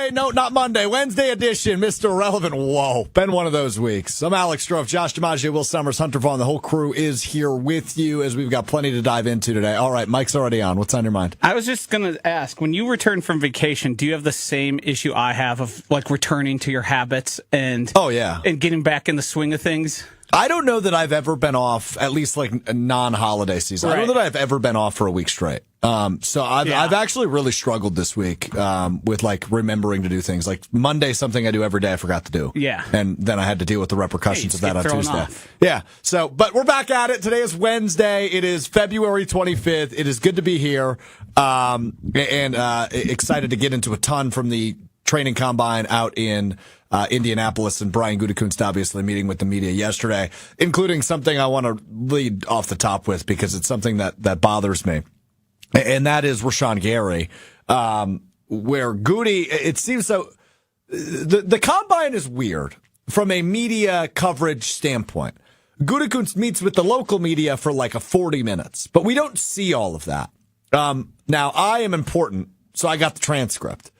Wednesday. No, not Monday. Wednesday edition, Mr. Irrelevant. Whoa, been one of those weeks. I'm Alex Strouf, Josh DiMaggio, Will Summers, Hunter Vaughn. The whole crew is here with you as we've got plenty to dive into today. All right, Mike's already on. What's on your mind? I was just going to ask, when you return from vacation, do you have the same issue I have of like returning to your habits and and getting back in the swing of things? I don't know that I've ever been off, at least like a non-holiday season. Right. I don't know that I've ever been off for a week straight. So I've actually really struggled this week with like remembering to do things. Like Monday, something I do every day I forgot to do. Yeah. And then I had to deal with the repercussions of that on Tuesday. Off. Yeah. So, but we're back at it. Today is Wednesday. It is February 25th. It is good to be here. And excited to get into a ton from the training combine out in Indianapolis, and Brian Gutekunst obviously meeting with the media yesterday, including something I want to lead off the top with because it's something that bothers me. And that is Rashan Gary, where Goody, it seems so, the combine is weird from a media coverage standpoint. Gutekunst meets with the local media for like a 40 minutes, but we don't see all of that. Now, I am important, so I got the transcript.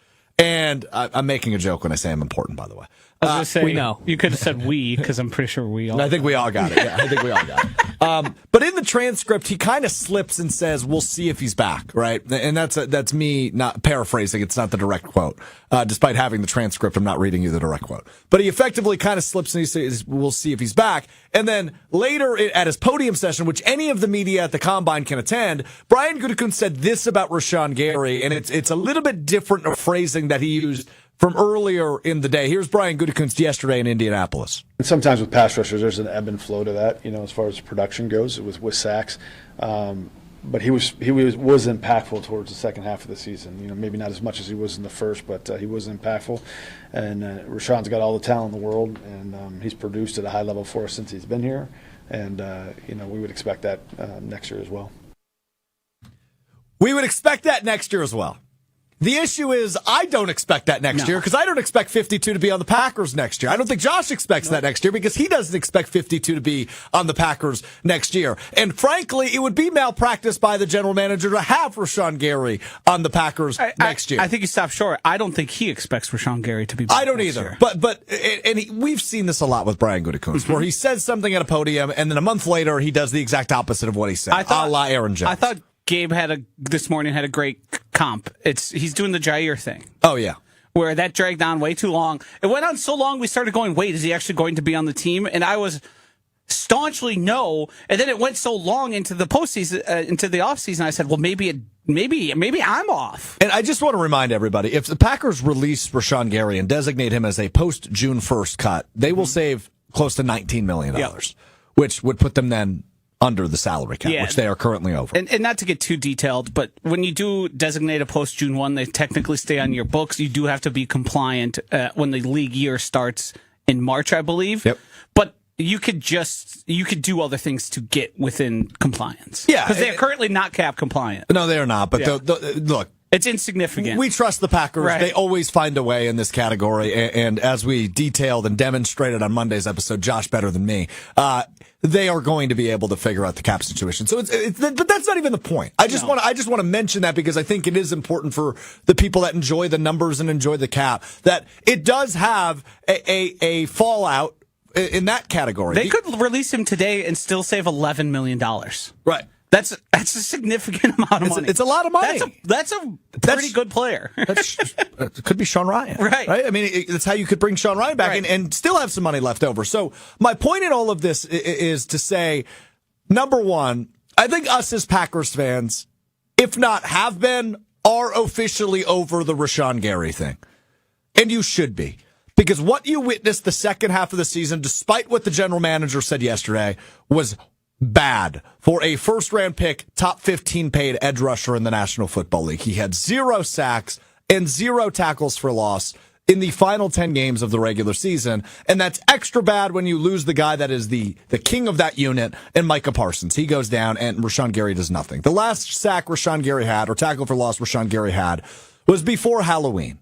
And I'm making a joke when I say I'm important, by the way. I was going to say, we know. You could have said we, because I'm pretty sure we all. I think we all got it. Yeah, I think we all got it. But in the transcript, he kind of slips and says, "We'll see if he's back." Right, and that's me not paraphrasing. It's not the direct quote. Despite having the transcript, I'm not reading you the direct quote. But he effectively kind of slips and he says, "We'll see if he's back." And then later at his podium session, which any of the media at the combine can attend, Brian Gutekunst said this about Rashan Gary, and it's a little bit different of phrasing that he used from earlier in the day. Here's Brian Gutekunst yesterday in Indianapolis. And sometimes with pass rushers, there's an ebb and flow to that, as far as production goes with sacks. But he was impactful towards the second half of the season. Maybe not as much as he was in the first, but he was impactful. And Rashan's got all the talent in the world, and he's produced at a high level for us since he's been here. And we would expect that next year as well. We would expect that next year as well. The issue is I don't expect that next year because I don't expect 52 to be on the Packers next year. I don't think Josh expects that next year because he doesn't expect 52 to be on the Packers next year. And frankly, it would be malpractice by the general manager to have Rashan Gary on the Packers next year. I think you stopped short. I don't think he expects Rashan Gary to be I don't either. Year. We've seen this a lot with Brian Gutekunst, where he says something at a podium and then a month later he does the exact opposite of what he said. A la Aaron Jones. I thought Gabe this morning had a great comp. He's doing the Jair thing. Oh, yeah. Where that dragged on way too long. It went on so long we started going, wait, is he actually going to be on the team? And I was staunchly no. And then it went so long into the postseason, into the offseason, I said, well, maybe I'm off. And I just want to remind everybody, if the Packers release Rashan Gary and designate him as a post-June 1st cut, they will save close to $19 million, which would put them then under the salary cap, which they are currently over. And not to get too detailed, but when you do designate a post-June 1, they technically stay on your books. You do have to be compliant when the league year starts in March, I believe. Yep. But you could do other things to get within compliance. Yeah. Because they are currently not cap compliant. No, they are not. But look. It's insignificant. We trust the Packers. Right. They always find a way in this category. And as we detailed and demonstrated on Monday's episode, Josh better than me, they are going to be able to figure out the cap situation. So but that's not even the point. I just want to mention that because I think it is important for the people that enjoy the numbers and enjoy the cap that it does have a fallout in that category. They could release him today and still save $11 million. Right. That's a significant amount of money. It's a lot of money. That's a pretty good player. It could be Sean Ryan. Right. I mean, that's how you could bring Sean Ryan back and still have some money left over. So my point in all of this is to say, number one, I think us as Packers fans, if not have been, are officially over the Rashan Gary thing. And you should be. Because what you witnessed the second half of the season, despite what the general manager said yesterday, was bad for a first-round pick, top 15 paid edge rusher in the National Football League. He had 0 sacks and 0 tackles for loss in the final 10 games of the regular season. And that's extra bad when you lose the guy that is the king of that unit, and Micah Parsons. He goes down, and Rashan Gary does nothing. The last sack Rashan Gary had, or tackle for loss Rashan Gary had, was before Halloween.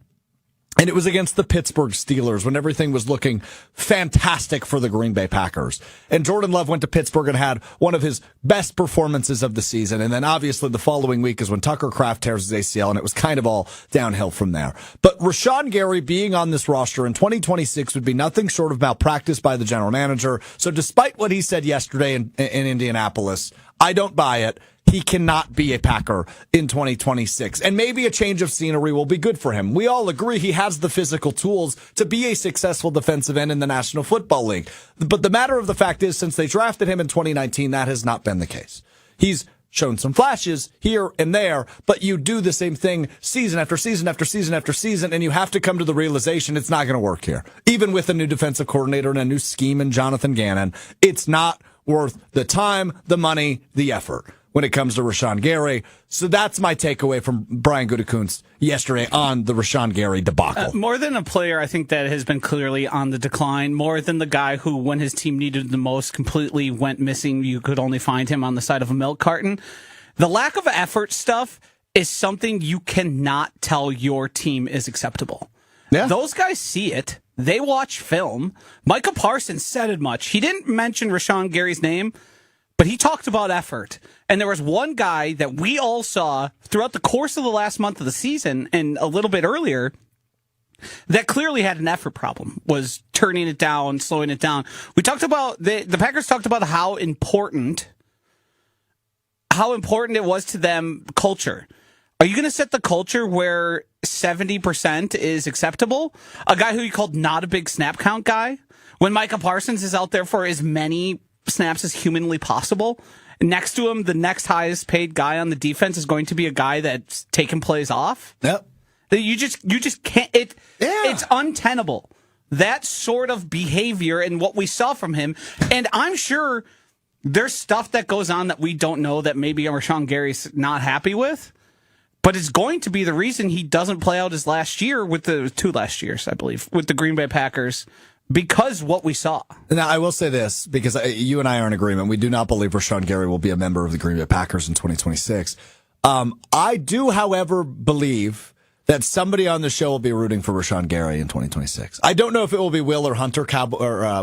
And it was against the Pittsburgh Steelers when everything was looking fantastic for the Green Bay Packers. And Jordan Love went to Pittsburgh and had one of his best performances of the season. And then obviously the following week is when Tucker Kraft tears his ACL, and it was kind of all downhill from there. But Rashan Gary being on this roster in 2026 would be nothing short of malpractice by the general manager. So despite what he said yesterday in Indianapolis, I don't buy it. He cannot be a Packer in 2026. And maybe a change of scenery will be good for him. We all agree he has the physical tools to be a successful defensive end in the National Football League. But the matter of the fact is, since they drafted him in 2019, that has not been the case. He's shown some flashes here and there, but you do the same thing season after season after season after season, and you have to come to the realization it's not going to work here. Even with a new defensive coordinator and a new scheme in Jonathan Gannon, it's not worth the time, the money, the effort when it comes to Rashan Gary. So that's my takeaway from Brian Gutekunst yesterday on the Rashan Gary debacle. More than a player, I think that has been clearly on the decline. More than the guy who, when his team needed the most, completely went missing. You could only find him on the side of a milk carton. The lack of effort stuff is something you cannot tell your team is acceptable. Yeah. Those guys see it. They watch film. Micah Parsons said it much. He didn't mention Rashan Gary's name, but he talked about effort. And there was one guy that we all saw throughout the course of the last month of the season and a little bit earlier that clearly had an effort problem, was turning it down, slowing it down. We talked about, the Packers talked about how important it was to them, culture. Are you going to set the culture where 70% is acceptable? A guy who you called not a big snap count guy, when Micah Parsons is out there for as many snaps as humanly possible. Next to him, the next highest paid guy on the defense is going to be a guy that's taking plays off. Yep. You just can't. It's untenable. That sort of behavior and what we saw from him. And I'm sure there's stuff that goes on that we don't know that maybe Rashan Gary's not happy with. But it's going to be the reason he doesn't play out his last year with the 2 last years, I believe, with the Green Bay Packers. Because what we saw. Now, I will say this, because you and I are in agreement. We do not believe Rashan Gary will be a member of the Green Bay Packers in 2026. I do, however, believe that somebody on the show will be rooting for Rashan Gary in 2026. I don't know if it will be Will or Hunter,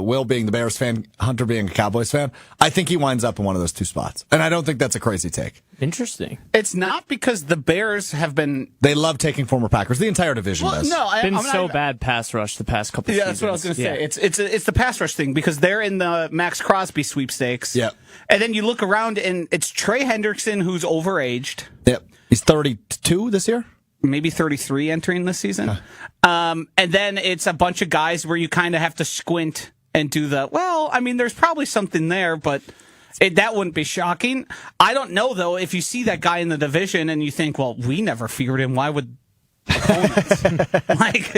Will being the Bears fan, Hunter being a Cowboys fan. I think he winds up in one of those two spots. And I don't think that's a crazy take. Interesting. It's not because the Bears have been... They love taking former Packers. The entire division does. No, I'm so bad pass rush the past couple seasons. That's what I was going to say. It's the pass rush thing, because they're in the Max Crosby sweepstakes. Yep. And then you look around and it's Trey Hendrickson who's overaged. Yep. He's 32 this year? Maybe 33 entering this season. And then it's a bunch of guys where you kind of have to squint and do there's probably something there, but that wouldn't be shocking. I don't know, though, if you see that guy in the division and you think, well, we never feared him, why would opponents? Like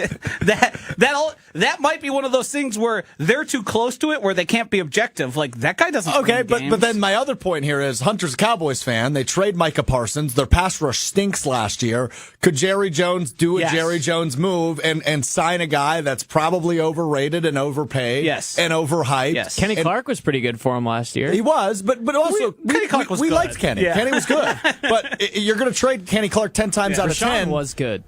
that might be one of those things where they're too close to it, where they can't be objective. Like, that guy doesn't. Okay, but then my other point here is Hunter's a Cowboys fan. They trade Micah Parsons. Their pass rush stinks last year. Could Jerry Jones do a Jerry Jones move and sign a guy that's probably overrated and overpaid and overhyped? Yes. Kenny Clark was pretty good for him last year. He was, but also Kenny Clark was we good. liked Kenny. Yeah. Kenny was good. But you're going to trade Kenny Clark 10 times out of 10. Rashan was good.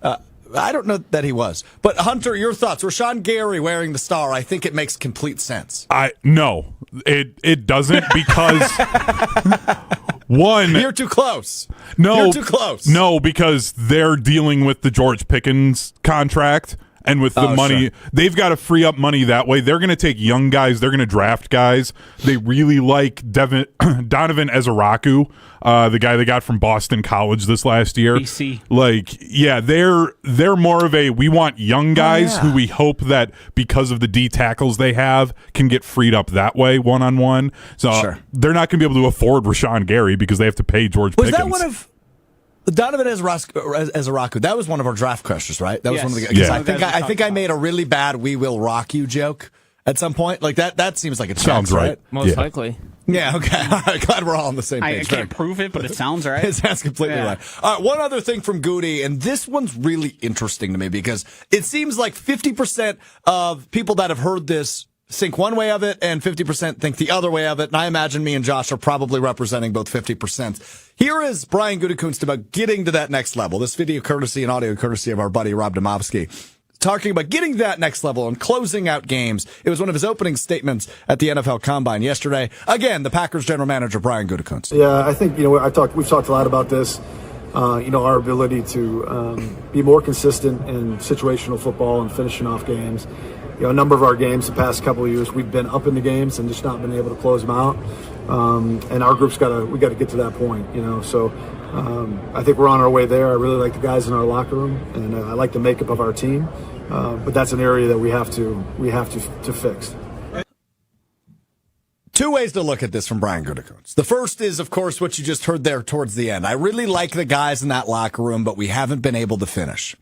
I don't know that he was. But Hunter, your thoughts. Rashan Gary wearing the star, I think it makes complete sense. No, it doesn't, because one, you're too close. No, you're too close. No, because they're dealing with the George Pickens contract. And with the money, they've got to free up money that way. They're going to take young guys. They're going to draft guys. They really like Donovan Ezeraku, the guy they got from Boston College this last year. BC. They're more of a, we want young guys who we hope that because of the D tackles they have can get freed up that way one-on-one. So they're not going to be able to afford Rashan Gary because they have to pay George Pickens. Was that one of Donovan Ezeraku? That was one of our draft crushes, right? That was one of the. I think I made a really bad "We will rock you" joke at some point. Like that. That seems like it sounds right. Most likely. Yeah. Okay. All right. Glad we're all on the same page. I can't prove it, but it sounds right. It sounds completely right. One other thing from Goody, and this one's really interesting to me because it seems like 50% of people that have heard this think one way of it and 50% think the other way of it. And I imagine me and Josh are probably representing both 50%. Here is Brian Gutekunst about getting to that next level. This video courtesy and audio courtesy of our buddy Rob Domofsky. talking about getting to that next level and closing out games. It was one of his opening statements at the NFL Combine yesterday. Again, the Packers general manager, Brian Gutekunst. Yeah, I think, we've talked a lot about this, our ability to be more consistent in situational football and finishing off games. A number of our games the past couple of years, we've been up in the games and just not been able to close them out. And our group's got to get to that point, So I think we're on our way there. I really like the guys in our locker room, and I like the makeup of our team. But that's an area that we have to fix. Two ways to look at this from Brian Gutekunst. The first is, of course, what you just heard there towards the end. I really like the guys in that locker room, but we haven't been able to finish.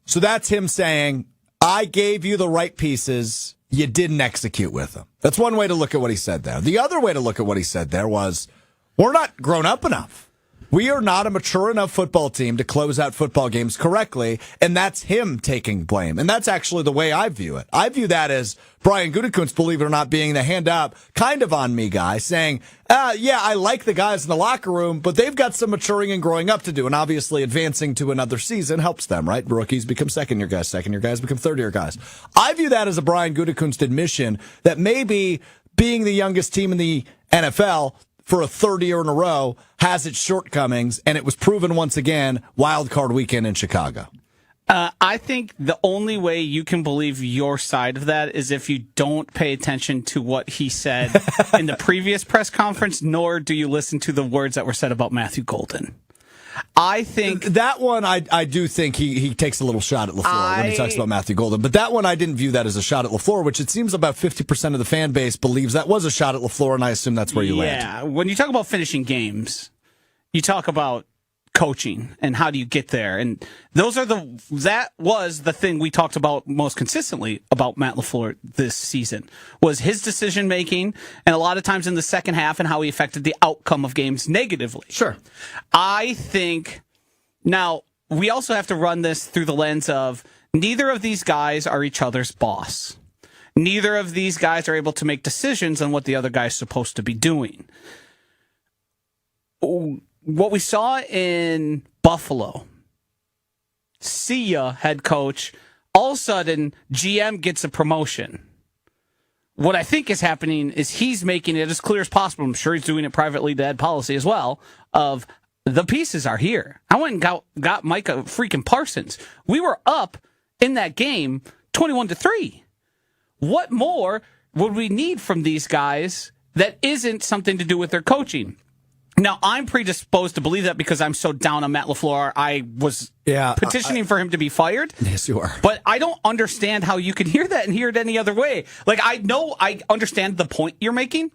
So that's him saying, I gave you the right pieces. You didn't execute with them. That's one way to look at what he said there. The other way to look at what he said there was, we're not grown up enough. We are not a mature enough football team to close out football games correctly, and that's him taking blame. And that's actually the way I view it. I view that as Brian Gutekunst, believe it or not, being the hand up, kind of on me guy, saying, yeah, I like the guys in the locker room, but they've got some maturing and growing up to do, and obviously advancing to another season helps them, right? Rookies become second-year guys become third-year guys. I view that as a Brian Gutekunst admission that maybe being the youngest team in the NFL for a third year in a row has its shortcomings, and it was proven once again wild card weekend in Chicago. I think the only way you can believe your side of that is if you don't pay attention to what he said in the previous press conference, nor do you listen to the words that were said about Matthew Golden. I think that one, I do think he takes a little shot at LaFleur when he talks about Matthew Golden. But that one, I didn't view that as a shot at LaFleur, which it seems about 50% of the fan base believes that was a shot at LaFleur, and I assume that's where you land. Yeah, when you talk about finishing games, you talk about coaching and how do you get there, and that was the thing we talked about most consistently about Matt LaFleur this season, was his decision making, and a lot of times in the second half, and how he affected the outcome of games negatively. Sure. I think now we also have to run this through the lens of neither of these guys are each other's boss. Neither of these guys are able to make decisions on what the other guy's supposed to be doing. What we saw in Buffalo, see ya, head coach, all of a sudden, GM gets a promotion. What I think is happening is he's making it as clear as possible. I'm sure he's doing it privately to head policy as well, of the pieces are here. I went and got Micah freaking Parsons. We were up in that game 21-3. What more would we need from these guys that isn't something to do with their coaching? Now, I'm predisposed to believe that because I'm so down on Matt LaFleur. I was petitioning for him to be fired. Yes, you are. But I don't understand how you can hear that and hear it any other way. Like, I know I understand the point you're making,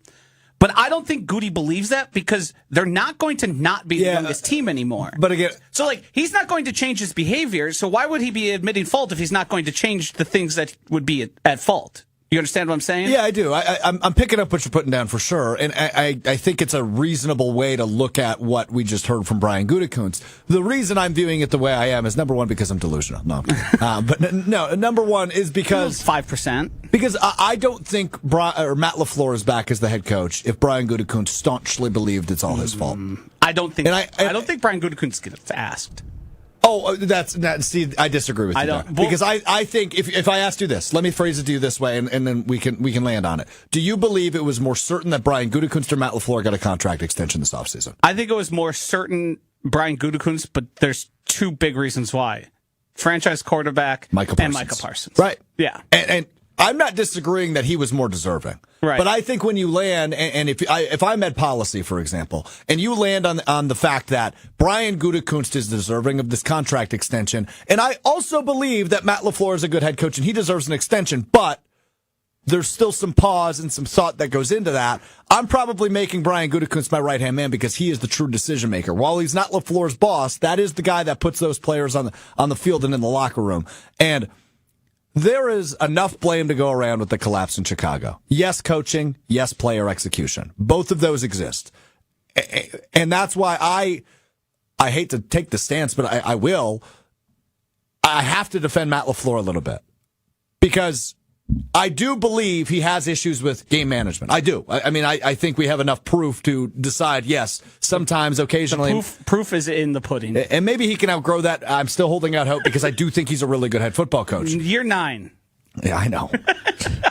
but I don't think Goody believes that because they're not going to not be the youngest team anymore. But again, so like he's not going to change his behavior. So why would he be admitting fault if he's not going to change the things that would be at fault? You understand what I'm saying? Yeah, I do. I'm picking up what you're putting down for sure, and I think it's a reasonable way to look at what we just heard from Brian Gutekunst. The reason I'm viewing it the way I am is, number one, because I'm delusional. No, number one is because 5%. Because I don't think Matt LaFleur is back as the head coach if Brian Gutekunst staunchly believed it's all his fault. I don't think. I don't think Brian Gutekunst gets asked. Oh, see, I disagree with you there. Because I think if I asked you this, let me phrase it to you this way, and then we can land on it. Do you believe it was more certain that Brian Gutekunst or Matt LaFleur got a contract extension this offseason? I think it was more certain Brian Gutekunst, but there's two big reasons why. Franchise quarterback and Micah Parsons. Right. Yeah. And I'm not disagreeing that he was more deserving. Right. But I think when you land, and if I'm at policy, for example, and you land on the fact that Brian Gutekunst is deserving of this contract extension, and I also believe that Matt LaFleur is a good head coach and he deserves an extension, but there's still some pause and some thought that goes into that. I'm probably making Brian Gutekunst my right-hand man because he is the true decision maker. While he's not LaFleur's boss, that is the guy that puts those players on the field and in the locker room. And there is enough blame to go around with the collapse in Chicago. Yes, coaching. Yes, player execution. Both of those exist. And that's why I hate to take the stance, but I will. I have to defend Matt LaFleur a little bit. Because I do believe he has issues with game management. I do. I mean, I think we have enough proof to decide, yes, sometimes, occasionally. Proof is in the pudding. And maybe he can outgrow that. I'm still holding out hope because I do think he's a really good head football coach. Year 9. Yeah, I know.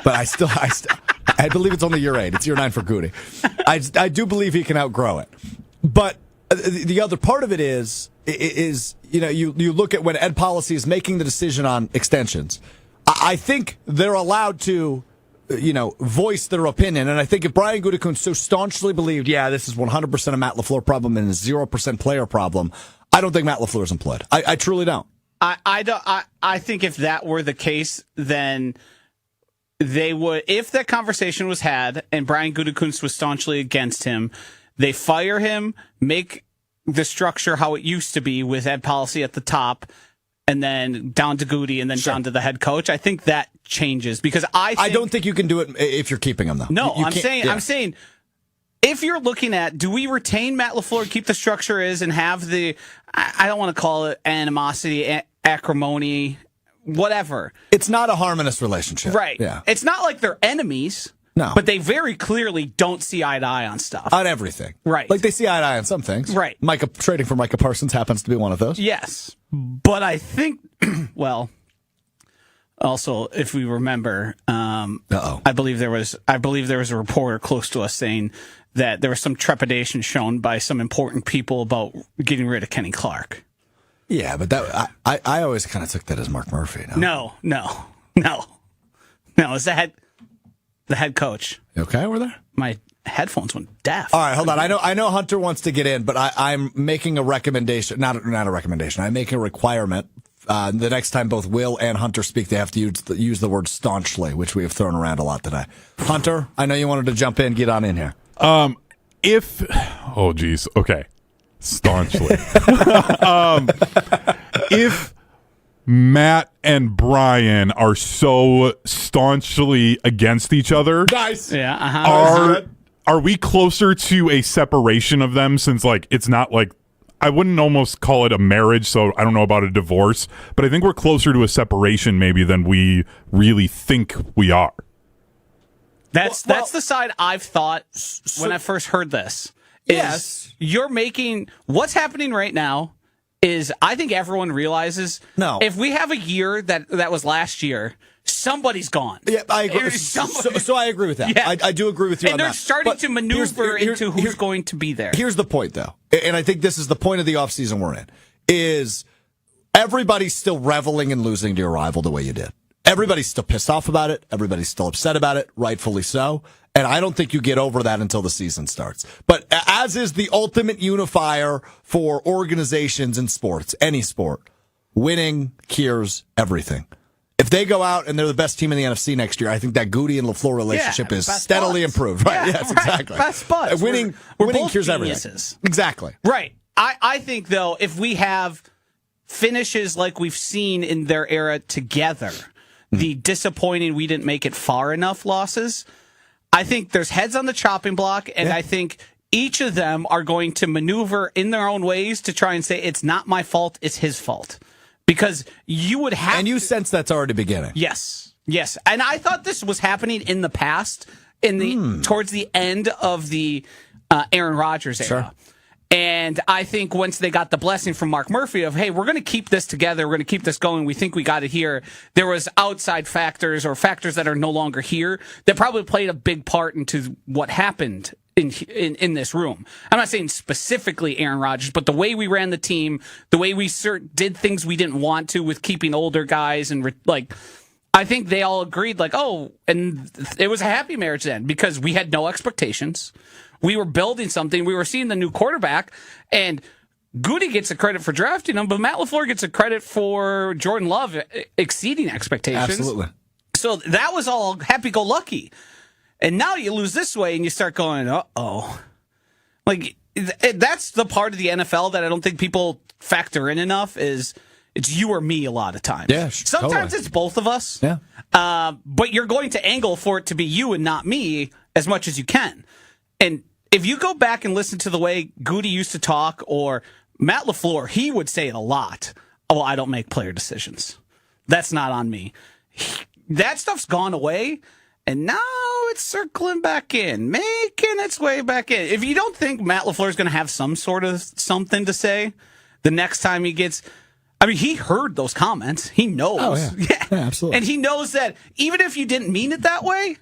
But I believe it's only year 8. It's year 9 for Goody. I do believe he can outgrow it. But the other part of it is you look at when Ed Policy is making the decision on extensions. I think they're allowed to, voice their opinion. And I think if Brian Gutekunst so staunchly believed, this is 100% a Matt LaFleur problem and a 0% player problem, I don't think Matt LaFleur is employed. I truly don't. I think if that were the case, then they would, if that conversation was had and Brian Gutekunst was staunchly against him, they fire him, make the structure how it used to be with Ed Policy at the top, and then down to Goody, and then down to the head coach. I think that changes because I don't think you can do it if you're keeping him though. No, I'm saying if you're looking at, do we retain Matt LaFleur, keep the structure is, and have the, I don't want to call it animosity, acrimony, whatever. It's not a harmonious relationship. Right. Yeah. It's not like they're enemies. No. But they very clearly don't see eye to eye on stuff. On everything. Right. Like they see eye to eye on some things. Right. Trading for Micah Parsons happens to be one of those. Yes. But I think, well, also, if we remember, I believe there was a reporter close to us saying that there was some trepidation shown by some important people about getting rid of Kenny Clark. Yeah, but that I always kind of took that as Mark Murphy. No. It's the head coach. You okay over there? My headphones went deaf. All right, hold on. I know Hunter wants to get in, but I'm making a recommendation. Not a recommendation. I'm making a requirement. The next time both Will and Hunter speak, they have to use the word staunchly, which we have thrown around a lot today. Hunter, I know you wanted to jump in. Get on in here. Okay. Staunchly. If Matt and Brian are so staunchly against each other, nice. Yeah. Uh-huh. Are we closer to a separation of them? Since it's not like, I wouldn't almost call it a marriage, so I don't know about a divorce, but I think we're closer to a separation maybe than we really think we are. That's the side I've thought when I first heard this. Yes. You're making what's happening right now is I think everyone realizes if we have a year that was last year, somebody's gone. Yeah, I agree. So I agree with that. Yeah. I do agree with you on that. And they're starting to maneuver into who's going to be there. Here's the point, though, and I think this is the point of the offseason we're in, is everybody's still reveling in losing to your rival the way you did. Everybody's still pissed off about it. Everybody's still upset about it, rightfully so. And I don't think you get over that until the season starts. But as is the ultimate unifier for organizations in sports, any sport, winning cures everything. If they go out and they're the best team in the NFC next year, I think that Goody and LaFleur relationship is steadily improved. Right? Yeah, yes, exactly. Best buds. Winning cures everything. Exactly. Right. I think, though, if we have finishes like we've seen in their era together, the disappointing we didn't make it far enough losses, I think there's heads on the chopping block, and I think each of them are going to maneuver in their own ways to try and say, it's not my fault, it's his fault. Because you would have And you sense that's already beginning. Yes. And I thought this was happening in the past, towards the end of the Aaron Rodgers era. Sure. And I think once they got the blessing from Mark Murphy of, hey, we're going to keep this together, we're going to keep this going, we think we got it here, there was outside factors or factors that are no longer here that probably played a big part into what happened in this room. I'm not saying specifically Aaron Rodgers, but the way we ran the team, the way we did things we didn't want to with keeping older guys, and I think they all agreed, and it was a happy marriage then because we had no expectations. We were building something. We were seeing the new quarterback, and Goody gets a credit for drafting him, but Matt LaFleur gets a credit for Jordan Love exceeding expectations. Absolutely. So that was all happy-go-lucky. And now you lose this way, and you start going, uh-oh. That's the part of the NFL that I don't think people factor in enough is it's you or me a lot of times. Yeah, sometimes totally. it's both of us. Yeah. But you're going to angle for it to be you and not me as much as you can. And if you go back and listen to the way Goody used to talk, or Matt LaFleur, he would say it a lot. Oh, I don't make player decisions. That's not on me. that stuff's gone away, and now it's circling back in, making its way back in. If you don't think Matt LaFleur is going to have some sort of something to say the next time he gets, I mean, he heard those comments. He knows. Oh, yeah. Yeah, absolutely. And he knows that even if you didn't mean it that way,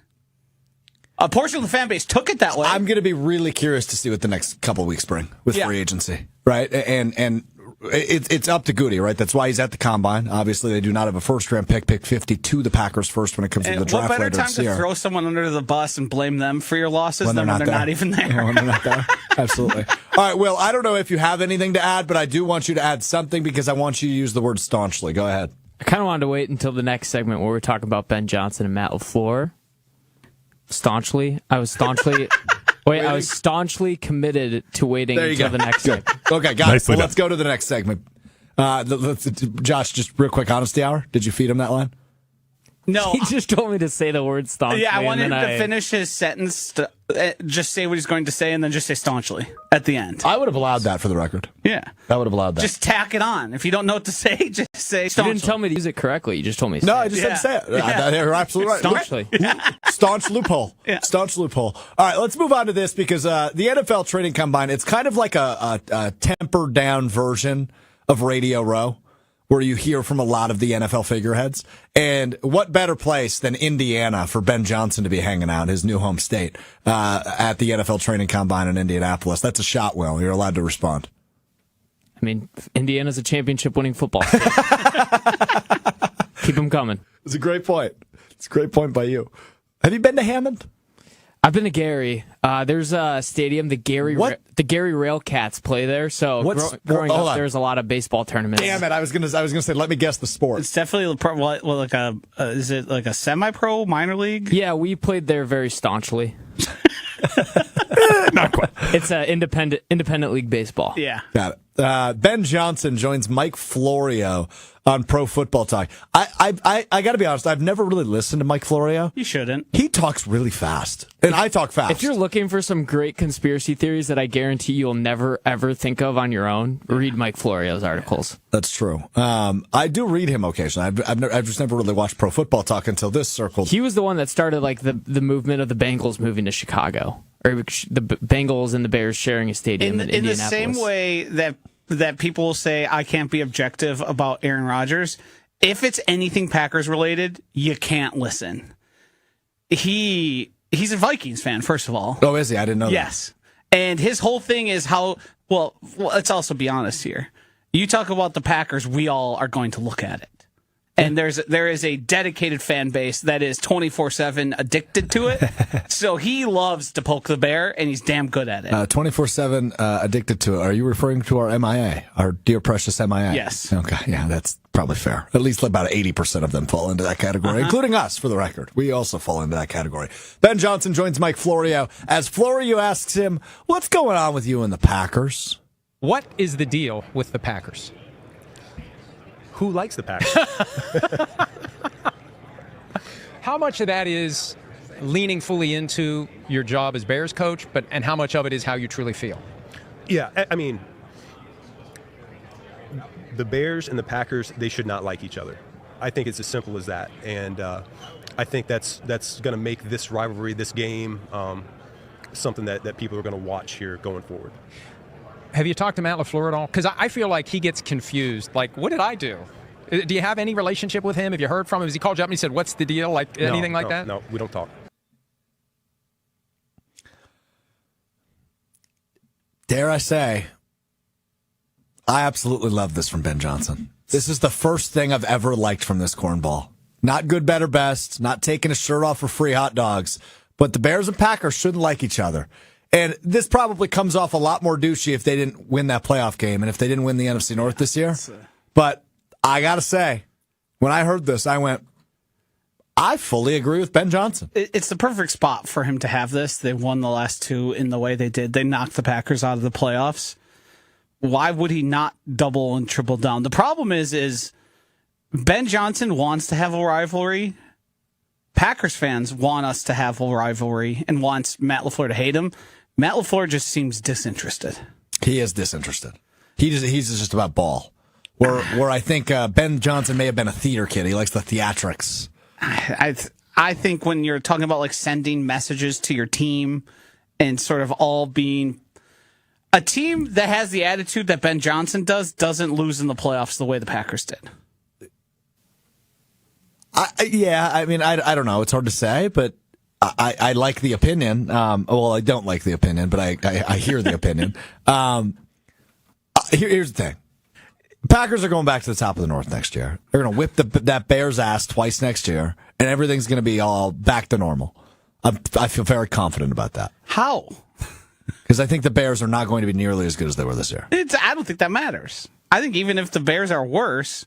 a portion of the fan base took it that way. I'm going to be really curious to see what the next couple of weeks bring with free agency, right? And it's up to Goody, right? That's why he's at the combine. Obviously, they do not have a first-round pick 50 to the Packers first when it comes to the draft what better later time this to year. throw someone under the bus and blame them for your losses When than when they're there. not even there? When they're not there. Absolutely. All right, Will, I don't know if you have anything to add, but I do want you to add something because I want you to use the word staunchly. Go ahead. I kind of wanted to wait until the next segment where we're talking about Ben Johnson and Matt LaFleur. I was staunchly committed to waiting until the next segment. Okay, got Nicely it. Well, done. let's go to the next segment. Josh, just real quick, honesty hour. Did you feed him that line? No. He just told me to say the word staunchly. Yeah, I wanted him and to finish his sentence, just say what he's going to say, and then just say staunchly at the end. I would have allowed that for the record. Yeah. I would have allowed that. Just tack it on. If you don't know what to say, just say You staunchly. didn't tell me to use it correctly. You just told me to No, say I it. just said say it. Yeah. You're absolutely right. Staunchly. Staunch loophole. Yeah. Staunch loophole. All right, let's move on to this because the NFL training combine, it's kind of like a tempered down version of Radio Row, where you hear from a lot of the NFL figureheads. And what better place than Indiana for Ben Johnson to be hanging out, his new home state, at the NFL training combine in Indianapolis? That's a shot, Will. You're allowed to respond. I mean, Indiana's a championship-winning football state. Keep them coming. It's a great point. It's a great point by you. Have you been to Hammond? I've been to Gary. There's a stadium, the Gary Railcats play there. So growing hold up, on. there's a lot of baseball tournaments. Damn it! I was gonna say. Let me guess the sport. It's definitely like a is it like a semi-pro minor league? Yeah, we played there very staunchly. Not quite. It's independent league baseball. Yeah. Got it. Ben Johnson joins Mike Florio on Pro Football Talk. I got to be honest. I've never really listened to Mike Florio. You shouldn't. He talks really fast, and I talk fast. If you're looking for some great conspiracy theories that I guarantee you'll never ever think of on your own, read Mike Florio's articles. That's true. I do read him occasionally. I've just never really watched Pro Football Talk until this circled. He was the one that started like the movement of the Bengals moving to Chicago, or the Bengals and the Bears sharing a stadium in In the Indianapolis. same way that people say I can't be objective about Aaron Rodgers, if it's anything Packers related, you can't listen. He's a Vikings fan, first of all. Oh, is he? I didn't know that. Yes. And his whole thing is well, let's also be honest here. You talk about the Packers, we all are going to look at it. And there is a dedicated fan base that is 24/7 addicted to it. So he loves to poke the bear, and he's damn good at it. 24/7 addicted to it. Are you referring to our MIA, our dear precious MIA? Yes. Okay. Yeah, that's probably fair. At least about 80% of them fall into that category, including us, for the record. We also fall into that category. Ben Johnson joins Mike Florio as Florio asks him, "What's going on with you and the Packers?" What is the deal with the Packers? Who likes the Packers? How much of that is leaning fully into your job as Bears coach, and how much of it is how you truly feel? Yeah, I mean, the Bears and the Packers, they should not like each other. I think it's as simple as that. And I think that's going to make this rivalry, this game, something that people are going to watch here going forward. Have you talked to Matt LaFleur at all? Because I feel like he gets confused. Like, what did I do? Do you have any relationship with him? Have you heard from him? Has he called you up and he said, what's the deal? Like anything like that? No, we don't talk. Dare I say, I absolutely love this from Ben Johnson. This is the first thing I've ever liked from this cornball. Not good, better, best, not taking his shirt off for free hot dogs, but the Bears and Packers shouldn't like each other. And this probably comes off a lot more douchey if they didn't win that playoff game and if they didn't win the NFC North this year. But I got to say, when I heard this, I went, I fully agree with Ben Johnson. It's the perfect spot for him to have this. They won the last two in the way they did. They knocked the Packers out of the playoffs. Why would he not double and triple down? The problem is Ben Johnson wants to have a rivalry. Packers fans want us to have a rivalry and wants Matt LaFleur to hate him. Matt LaFleur just seems disinterested. He is disinterested. He's just about ball. Where I think Ben Johnson may have been a theater kid. He likes the theatrics I think when you're talking about like sending messages to your team and sort of all being a team that has the attitude that Ben Johnson doesn't lose in the playoffs the way the Packers did. I mean, I don't know. It's hard to say, but I like the opinion. Well, I don't like the opinion, but I hear the opinion. Here's the thing. Packers are going back to the top of the North next year. They're going to whip that Bears ass twice next year, and everything's going to be all back to normal. I feel very confident about that. How? Because I think the Bears are not going to be nearly as good as they were this year. I don't think that matters. I think even if the Bears are worse,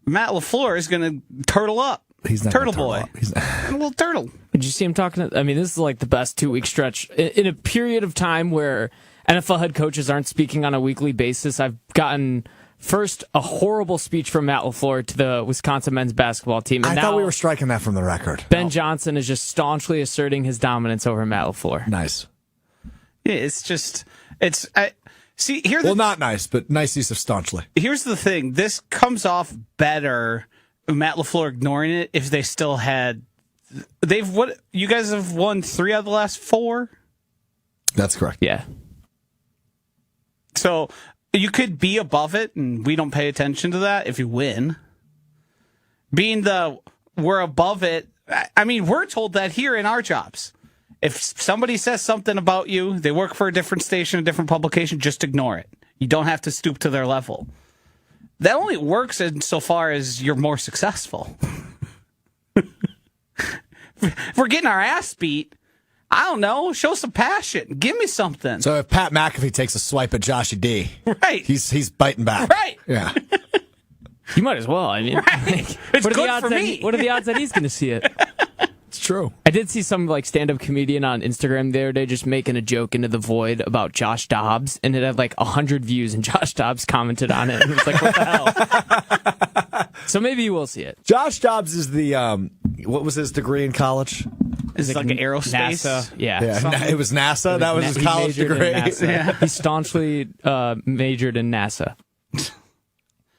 Matt LaFleur is going to turtle up. He's not turtle boy. He's a little turtle. Did you see him talking? I mean, this is like the best 2-week stretch in a period of time where NFL head coaches aren't speaking on a weekly basis. I've gotten first a horrible speech from Matt LaFleur to the Wisconsin men's basketball team. And I thought we were striking that from the record. Ben Johnson is just staunchly asserting his dominance over Matt LaFleur. Nice. Yeah, it's just see here. Well, not nice, but nice use of staunchly. Here's the thing: this comes off better, Matt LaFleur ignoring it. If they still had, you guys have won 3 out of the last 4. That's correct. Yeah. So you could be above it, and we don't pay attention to that if you win. Being we're above it. I mean, we're told that here in our jobs. If somebody says something about you, they work for a different station, a different publication, just ignore it. You don't have to stoop to their level. That only works insofar as you're more successful. If we're getting our ass beat, I don't know, show some passion. Give me something. So if Pat McAfee takes a swipe at Joshy D, right, he's biting back. Right. Yeah. You might as well. I mean, right. It's good for me. What are the odds that he's going to see it? It's true. I did see some like stand-up comedian on Instagram the other day just making a joke into the void about Josh Dobbs, and it had like 100 views, and Josh Dobbs commented on it, and it was like, what the hell? So maybe you will see it. Josh Dobbs is the what was his degree in college? Is it like an aerospace? NASA. Yeah. It was NASA. That was his college degree. Yeah. He staunchly majored in NASA.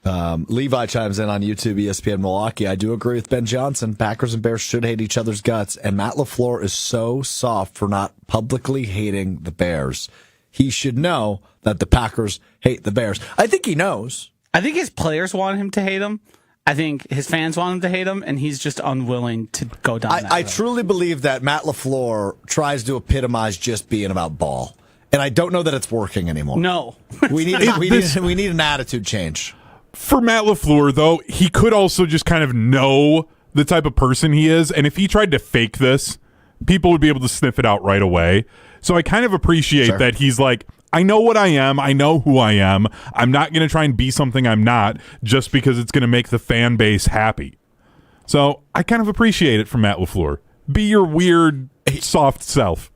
Levi chimes in on YouTube, ESPN Milwaukee. I do agree with Ben Johnson. Packers and Bears should hate each other's guts, and Matt LaFleur is so soft for not publicly hating the Bears. He should know that the Packers hate the Bears. I think he knows. I think his players want him to hate him. I think his fans want him to hate him, and he's just unwilling to go down that road. I truly believe that Matt LaFleur tries to epitomize just being about ball, and I don't know that it's working anymore. No. we need an attitude change. For Matt LaFleur, though, he could also just kind of know the type of person he is, and if he tried to fake this, people would be able to sniff it out right away. So I kind of appreciate that he's like, I know what I am, I know who I am, I'm not going to try and be something I'm not just because it's going to make the fan base happy. So I kind of appreciate it from Matt LaFleur. Be your weird, soft self.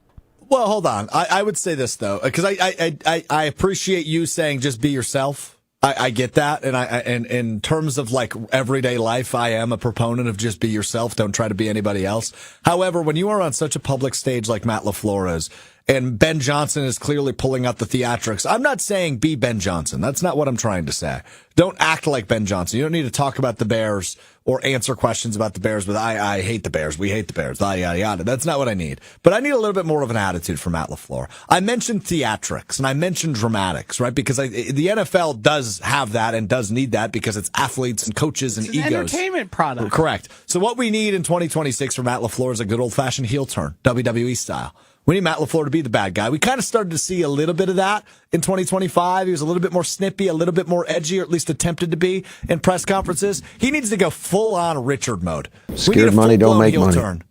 Well, hold on. I would say this, though, because I appreciate you saying just be yourself. I get that, and in terms of like everyday life, I am a proponent of just be yourself. Don't try to be anybody else. However, when you are on such a public stage like Matt LaFleur is, and Ben Johnson is clearly pulling out the theatrics, I'm not saying be Ben Johnson. That's not what I'm trying to say. Don't act like Ben Johnson. You don't need to talk about the Bears or answer questions about the Bears with I hate the Bears. We hate the Bears. Yada, yada. That's not what I need. But I need a little bit more of an attitude from Matt LaFleur. I mentioned theatrics and I mentioned dramatics, right? Because the NFL does have that and does need that because it's athletes and coaches and it's an egos. Entertainment product. Correct. So what we need in 2026 from Matt LaFleur is a good old-fashioned heel turn, WWE style. We need Matt LaFleur to be the bad guy. We kind of started to see a little bit of that in 2025. He was a little bit more snippy, a little bit more edgy, or at least attempted to be in press conferences. He needs to go full-on Richard mode. Scared money don't make money. Turn.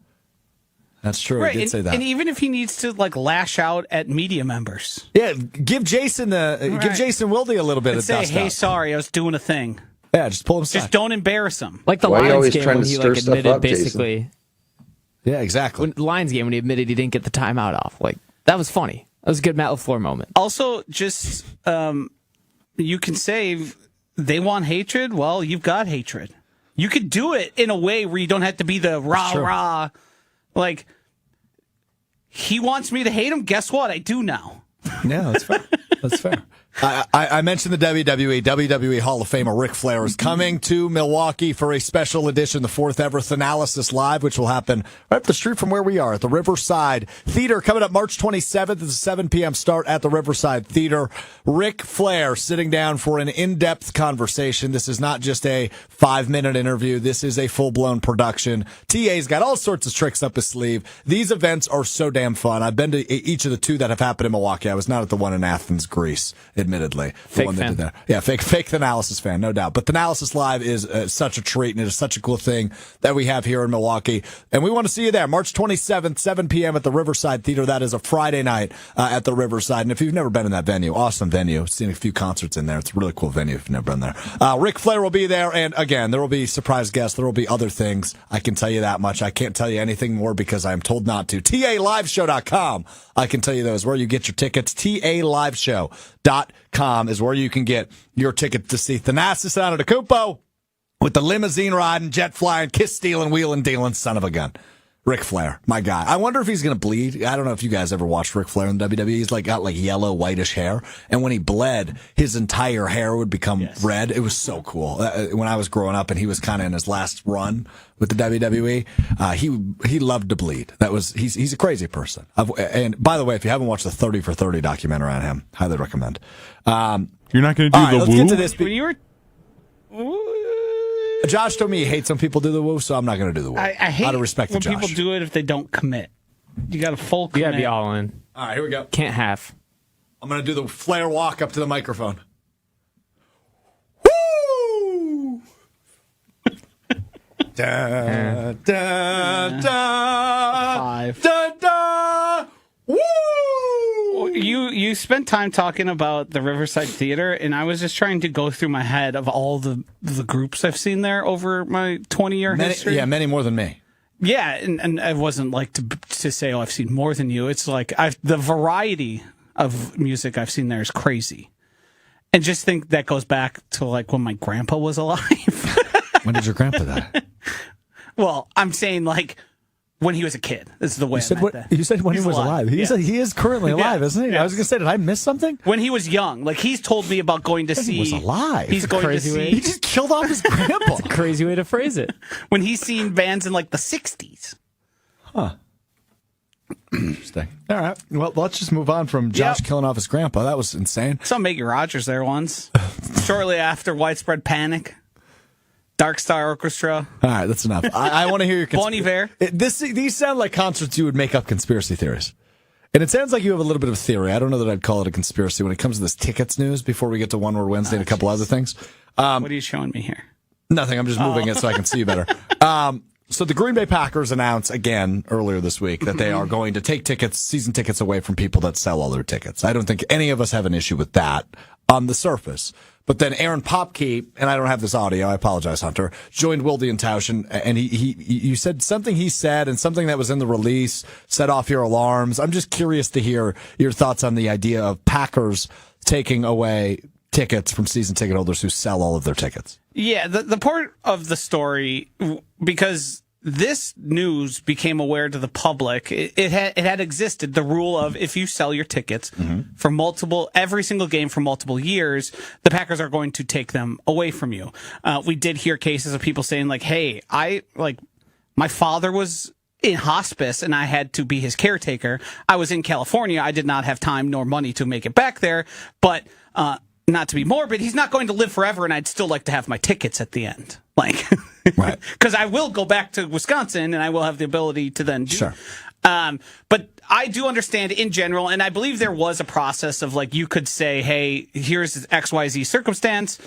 That's true. Right, I did say that. And even if he needs to like lash out at media members, yeah, give Jason Wilde a little bit and of say, dust "Hey, up. sorry, I was doing a thing." Yeah, just pull him aside. Just don't embarrass him. Like the Why are you Lions always game trying when to he stir like stuff admitted up, Jason? basically. Yeah, exactly. When the Lions game when he admitted he didn't get the timeout off, like that was funny. That was a good Matt LaFleur moment. Also, just you can say they want hatred. Well, you've got hatred. You could do it in a way where you don't have to be the rah. Like he wants me to hate him. Guess what? I do now. Yeah, that's fair. That's fair. I mentioned the WWE Hall of Famer Ric Flair is coming to Milwaukee for a special edition, the 4th ever Thanalysis Live, which will happen right up the street from where we are at the Riverside Theater. Coming up March 27th, it's a 7 p.m. start at the Riverside Theater. Ric Flair sitting down for an in-depth conversation. This is not just a 5-minute interview. This is a full-blown production. TA's got all sorts of tricks up his sleeve. These events are so damn fun. I've been to each of the 2 that have happened in Milwaukee. I was not at the one in Athens, Greece, admittedly. Fake one fan. That did that. Yeah, fake Thanalysis fan, no doubt. But Thanalysis Live is such a treat, and it is such a cool thing that we have here in Milwaukee. And we want to see you there. March 27th, 7 p.m. at the Riverside Theater. That is a Friday night at the Riverside. And if you've never been in that venue, awesome venue. Seen a few concerts in there. It's a really cool venue if you've never been there. Ric Flair will be there. And again, there will be surprise guests. There will be other things. I can tell you that much. I can't tell you anything more because I am told not to. TALiveshow.com. I can tell you those where you get your tickets. TALiveshow.com is where you can get your ticket to see Thanasis Antetokounmpo with the limousine riding, jet flying, kiss stealing, wheeling dealing son of a gun. Ric Flair, my guy. I wonder if he's going to bleed. I don't know if you guys ever watched Ric Flair in WWE. He's got yellow, whitish hair. And when he bled, his entire hair would become red. It was so cool. When I was growing up and he was kind of in his last run with the WWE, he loved to bleed. He's a crazy person. And by the way, if you haven't watched the 30 for 30 documentary on him, highly recommend. You're not going to do the let's woo? get to this. When you were Josh told me he hates when people do the woo, so I'm not going to do the woo. I hate out of respect when to Josh. people do it if they don't commit. You got to full You commit. gotta be all in. All right, here we go. Can't half. I'm going to do the Flair walk up to the microphone. Woo! Da, da, da, 5. da, da, woo! You spent time talking about the Riverside Theater, and I was just trying to go through my head of all the groups I've seen there over my 20-year history. Yeah, many more than me. Yeah, and I wasn't like to say, oh, I've seen more than you. It's like the variety of music I've seen there is crazy. And just think that goes back to like when my grandpa was alive. When did your grandpa die? Well, I'm saying like when he was a kid. This is the way You said, I meant that. you said when He's he was alive. He is currently alive, Yeah. isn't he? Yeah. I was going to say, did I miss something? When he was young, like he's told me about going to see. He was alive. He's going to Crazy way. He see just killed off his grandpa. Crazy way to phrase it. when he's seen bands in like the 60s. Interesting. All right. Well, let's just move on from Josh killing off his grandpa. That was insane. Saw Maggie Rogers there once, shortly after Widespread Panic, Dark Star Orchestra. All right, that's enough. I want to hear your Bon Iver. These sound like concerts you would make up conspiracy theories. And it sounds like you have a little bit of a theory. I don't know that I'd call it a conspiracy when it comes to this tickets news before we get to One More Wednesday and a couple other things. What are you showing me here? Nothing. I'm just moving it so I can see you better. So the Green Bay Packers announced again earlier this week that they are going to take season tickets away from people that sell all their tickets. I don't think any of us have an issue with that on the surface. But then Aaron Popke, and I don't have this audio, I apologize, Hunter, joined Wilde and Tausch, and you said something he said and something that was in the release set off your alarms. I'm just curious to hear your thoughts on the idea of Packers taking away tickets from season ticket holders who sell all of their tickets. Yeah, the part of the story, because this news became aware to the public, it had existed, the rule of if you sell your tickets for every single game for multiple years, the Packers are going to take them away from you. We did hear cases of people saying like, hey, my father was in hospice and I had to be his caretaker. I was in California. I did not have time nor money to make it back there, but, not to be morbid, he's not going to live forever, and I'd still like to have my tickets at the end. Like, right. Because I will go back to Wisconsin, and I will have the ability to then do. Sure. But I do understand in general, and I believe there was a process of, like, you could say, hey, here's XYZ circumstance.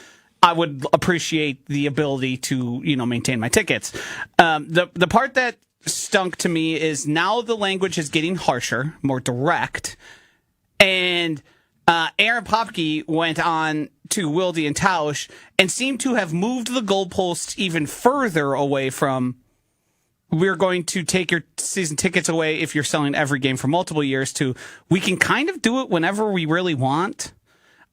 I would appreciate the ability to, maintain my tickets. The part that stunk to me is now the language is getting harsher, more direct, and Aaron Popke went on to Wilde and Tausch and seemed to have moved the goalposts even further away from we're going to take your season tickets away if you're selling every game for multiple years to we can kind of do it whenever we really want.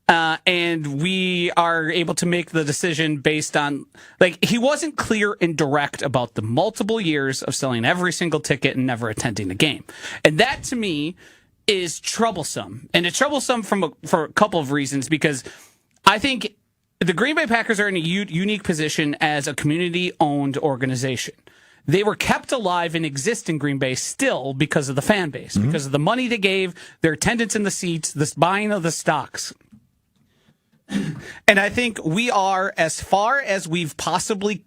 And we are able to make the decision based on, like, he wasn't clear and direct about the multiple years of selling every single ticket and never attending the game. And that to me is troublesome. And it's troublesome for a couple of reasons, because I think the Green Bay Packers are in a unique position as a community-owned organization. They were kept alive and exist in Green Bay still because of the fan base, because of the money they gave, their attendance in the seats, the buying of the stocks. And I think we are as far as we've possibly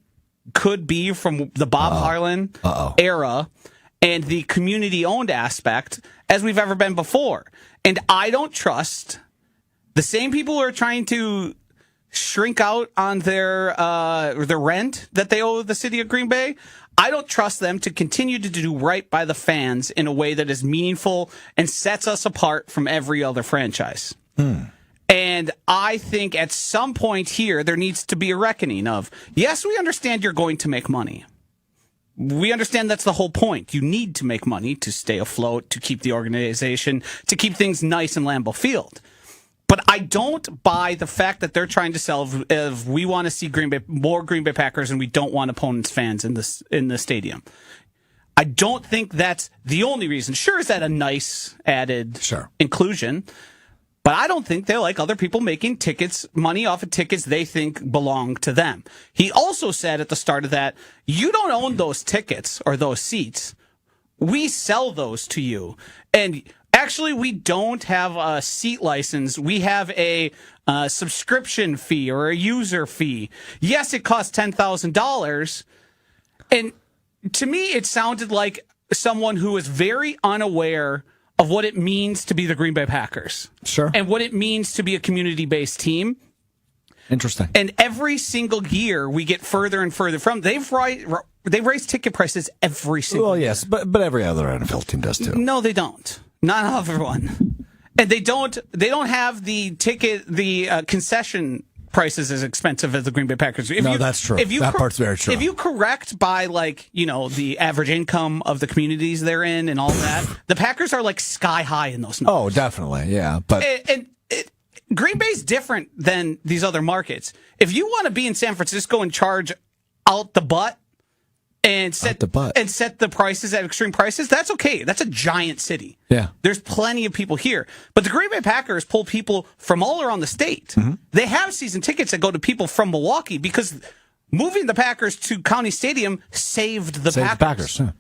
could be from the Bob Harlan era and the community-owned aspect as we've ever been before. And I don't trust the same people who are trying to shrink out on their rent that they owe the city of Green Bay. I don't trust them to continue to do right by the fans in a way that is meaningful and sets us apart from every other franchise. And I think at some point here, there needs to be a reckoning of, yes, we understand you're going to make money. We understand that's the whole point. You need to make money to stay afloat, to keep the organization, to keep things nice in Lambeau Field. But I don't buy the fact that they're trying to sell if we want to see more Green Bay Packers and we don't want opponents' fans in the stadium. I don't think that's the only reason. Sure, is that a nice added inclusion? But I don't think they like other people making money off of tickets they think belong to them. He also said at the start of that, you don't own those tickets or those seats. We sell those to you. And actually, we don't have a seat license. We have a subscription fee or a user fee. Yes, it costs $10,000. And to me, it sounded like someone who is very unaware of what it means to be the Green Bay Packers. Sure. And what it means to be a community-based team. Interesting. And every single year we get further and further from. They've raised ticket prices every single year. Yes, but every other NFL team does too. No, they don't. Not everyone. And they don't have the concession prices as expensive as the Green Bay Packers. That's true. That part's very true. If you correct by the average income of the communities they're in and all that, the Packers are like sky high in those numbers. Oh, definitely. Yeah. But Green Bay's different than these other markets. If you want to be in San Francisco and charge out the butt and set the prices at extreme prices, that's okay. That's a giant city. Yeah. There's plenty of people here. But the Green Bay Packers pull people from all around the state. They have season tickets that go to people from Milwaukee because moving the Packers to County Stadium saved the Packers. Yeah.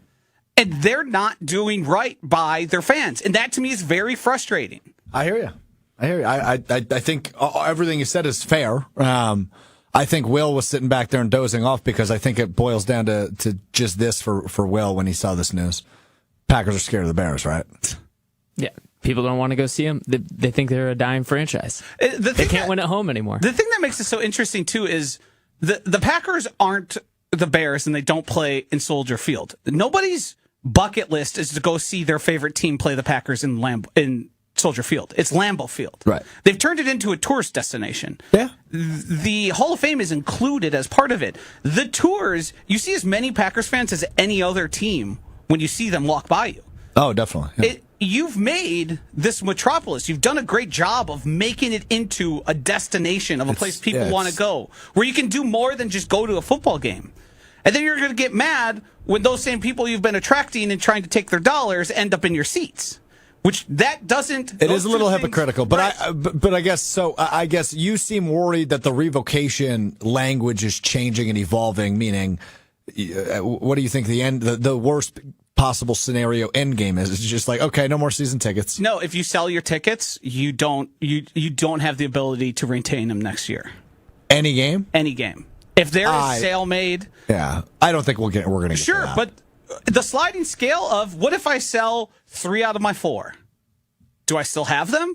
And they're not doing right by their fans. And that to me is very frustrating. I hear you. I think everything you said is fair. I think Will was sitting back there and dozing off because I think it boils down to just this for Will when he saw this news. Packers are scared of the Bears, right? Yeah. People don't want to go see them. They think they're a dying franchise. They can't win at home anymore. The thing that makes it so interesting, too, is the Packers aren't the Bears and they don't play in Soldier Field. Nobody's bucket list is to go see their favorite team play the Packers in Soldier Field. It's Lambeau Field. Right. They've turned it into a tourist destination. Yeah. The Hall of Fame is included as part of it. The tours, you see as many Packers fans as any other team when you see them walk by you. Oh, definitely. Yeah. You've made this metropolis. You've done a great job of making it into a destination of a place people want to go, where you can do more than just go to a football game. And then you're going to get mad when those same people you've been attracting and trying to take their dollars end up in your seats. Which that doesn't. It is a little hypocritical, but right. I guess so. I guess you seem worried that the revocation language is changing and evolving. Meaning, what do you think the worst possible scenario end game is? It's just like, okay, no more season tickets. No, if you sell your tickets, you don't have the ability to retain them next year. Any game. Any game. If there is sale made. Yeah, I don't think we're going to get sure, that. But the sliding scale of what if I sell 3 out of my 4? Do I still have them?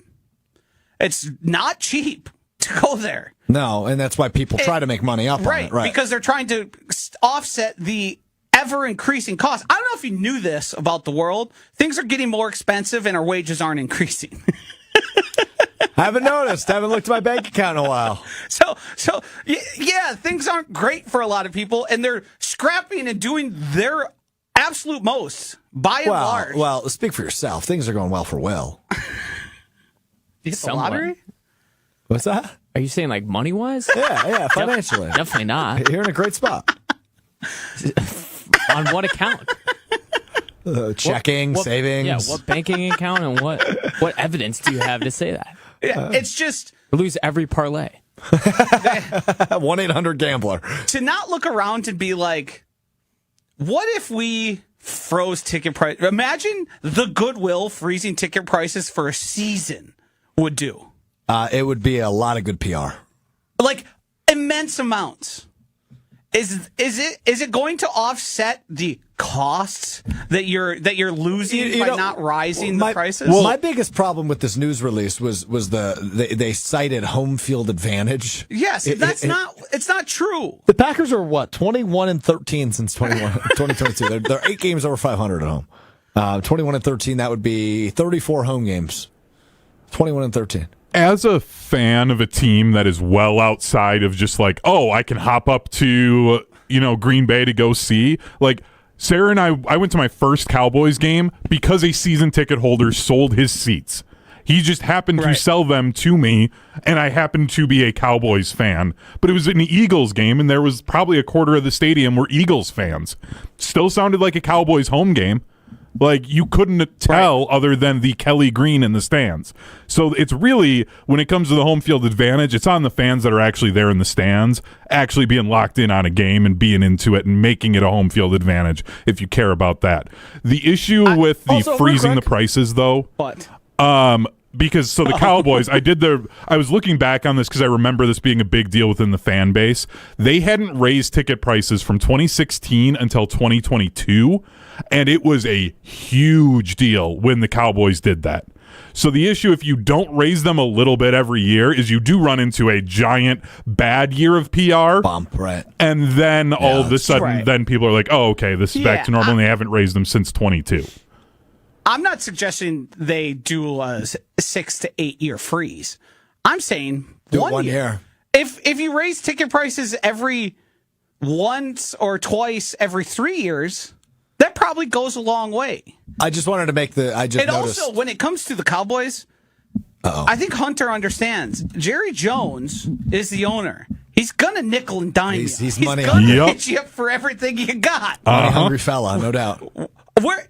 It's not cheap to go there. No, and that's why people try to make money up on it. Right, because they're trying to offset the ever-increasing cost. I don't know if you knew this about the world. Things are getting more expensive and our wages aren't increasing. Haven't noticed. Haven't looked at my bank account in a while. So yeah, things aren't great for a lot of people, and they're scrapping and doing their absolute most, by and large. Well, speak for yourself. Things are going well for Will. You hit the lottery? What's that? Are you saying like money-wise? Yeah, financially. Definitely not. You're in a great spot. On what account? Checking, savings. Yeah, what banking account and what evidence do you have to say that? It's just We lose every parlay. 1-800-GAMBLER. to not look around and be like, what if we froze ticket price? Imagine the goodwill freezing ticket prices for a season would do. It would be a lot of good PR. Like immense amounts. Is it going to offset the costs that you're losing by not rising the prices? My biggest problem with this news release was they cited home field advantage. Yes, it's not true. The Packers are 21-13 since 2022. They're 8 games over 500 at home. 21-13. That would be 34 home games. 21-13. As a fan of a team that is well outside of just like, oh, I can hop up to, Green Bay to go see, like Sarah and I went to my first Cowboys game because a season ticket holder sold his seats. He just happened to sell them to me, and I happened to be a Cowboys fan. But it was an Eagles game, and there was probably a quarter of the stadium were Eagles fans. Still sounded like a Cowboys home game. Like, you couldn't tell other than the Kelly Green in the stands. So it's really, when it comes to the home field advantage, it's on the fans that are actually there in the stands, actually being locked in on a game and being into it and making it a home field advantage if you care about that. The issue with the freezing the prices, though, because so the Cowboys, I was looking back on this because I remember this being a big deal within the fan base. They hadn't raised ticket prices from 2016 until 2022, and it was a huge deal when the Cowboys did that. So the issue, if you don't raise them a little bit every year, is you do run into a giant bad year of PR bump, right? And then all of a sudden, then people are like, "Oh, okay, this is back to normal." And they haven't raised them since 22. I'm not suggesting they do a 6 to 8 year freeze. I'm saying do 1 year. If you raise ticket prices every once or twice every 3 years, that probably goes a long way. I just wanted to make noticed. Also, when it comes to the Cowboys, I think Hunter understands. Jerry Jones is the owner. He's gonna nickel and dime you. He's money gonna hungry. hit you up for everything you got. Money hungry fella, no doubt.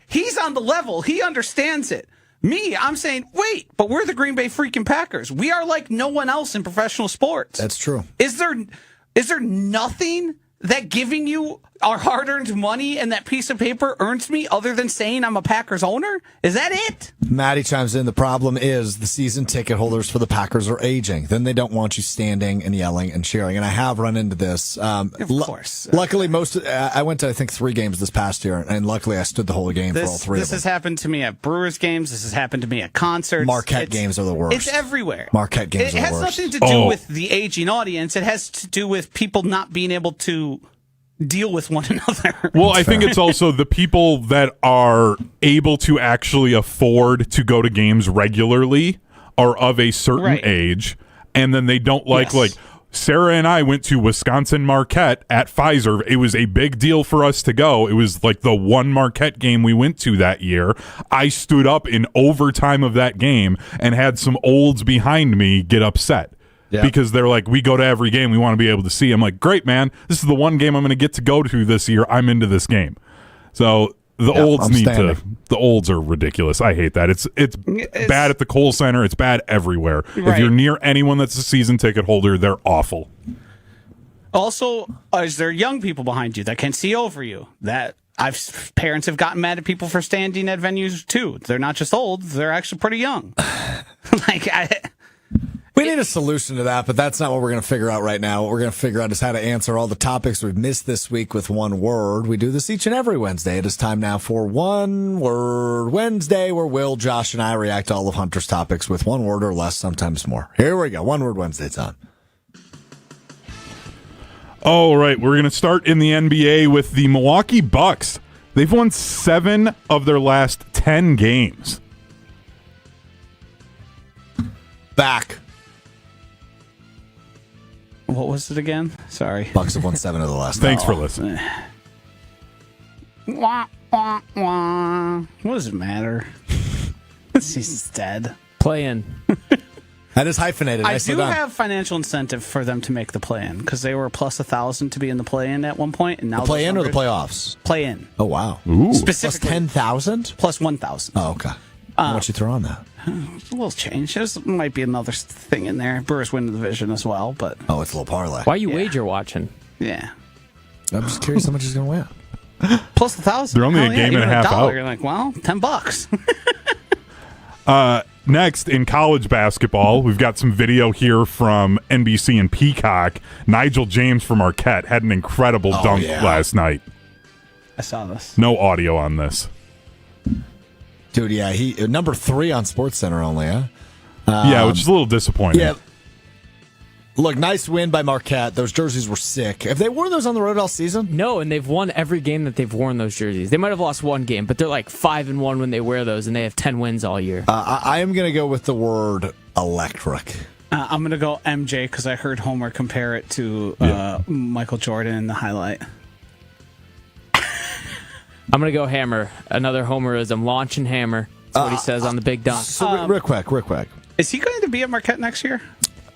He's on the level. He understands it. Me, I'm saying, wait, but we're the Green Bay freaking Packers. We are like no one else in professional sports. That's true. Is there nothing that giving you our hard-earned money and that piece of paper earns me other than saying I'm a Packers owner? Is that it? Maddie chimes in. The problem is the season ticket holders for the Packers are aging. Then they don't want you standing and yelling and cheering. And I have run into this. Of course. Luckily, I went to, I think, 3 games this past year. And luckily, I stood the whole game for all 3 of them. This has happened to me at Brewers games. This has happened to me at concerts. Marquette games are the worst. It's everywhere. Marquette games are the worst. It has nothing to do with the aging audience. It has to do with people not being able to deal with one another. Well, I think it's also the people that are able to actually afford to go to games regularly are of a certain age, and then they don't like Sarah and I went to Wisconsin Marquette at Pfizer. It was a big deal for us to go. It was like the one Marquette game we went to that year. I stood up in overtime of that game and had some olds behind me get upset. Yeah. Because they're like, we go to every game. We want to be able to see. I'm like, great, man. This is the one game I'm going to get to go to this year. I'm into this game. So the olds need to. The olds are ridiculous. I hate that. It's bad at the Kohl Center. It's bad everywhere. Right. If you're near anyone that's a season ticket holder, they're awful. Also, is there young people behind you that can see over you? Parents have gotten mad at people for standing at venues too. They're not just old; they're actually pretty young. We need a solution to that, but that's not what we're going to figure out right now. What we're going to figure out is how to answer all the topics we've missed this week with one word. We do this each and every Wednesday. It is time now for One Word Wednesday, where Will, Josh, and I react to all of Hunter's topics with one word or less, sometimes more. Here we go. One Word Wednesday time. All right, we're going to start in the NBA with the Milwaukee Bucks. They've won 7 of their last 10 games. Back. What was it again? Sorry. Bucks have won 7 of the last. Thanks for listening. Wah, wah, wah. What does it matter? The season's dead. Play in. That is hyphenated. I do have financial incentive for them to make the play-in because they were plus 1,000 to be in the play-in at one point, and now the play-in or the playoffs? Play-in. Oh wow! Ooh. Specifically plus 10,000, plus 1,000. Oh okay. How much you throw on that? A little change. There might be another thing in there. Brewers win the division as well, but Oh, it's a little parlay. Why are you wager watching? yeah, I'm just curious how much he's going to win. plus 1,000. They're only Hell a game even and a half $1. out. You're like, well, $10. Next, in college basketball, we've got some video here from NBC and Peacock. Nigel James from Marquette had an incredible dunk last night. I saw this. No audio on this. Dude, yeah, he number 3 on SportsCenter only, huh? Yeah, which is a little disappointing. Yeah. Look, nice win by Marquette. Those jerseys were sick. Have they worn those on the road all season? No, and they've won every game that they've worn those jerseys. They might have lost one game, but they're like 5-1 when they wear those, and they have 10 wins all year. I am going to go with the word electric. I'm going to go MJ because I heard Homer compare it to Michael Jordan in the highlight. I'm going to go Hammer. Another Homerism. Launch and hammer. That's what he says on the big dunk. So real quick. Is he going to be at Marquette next year?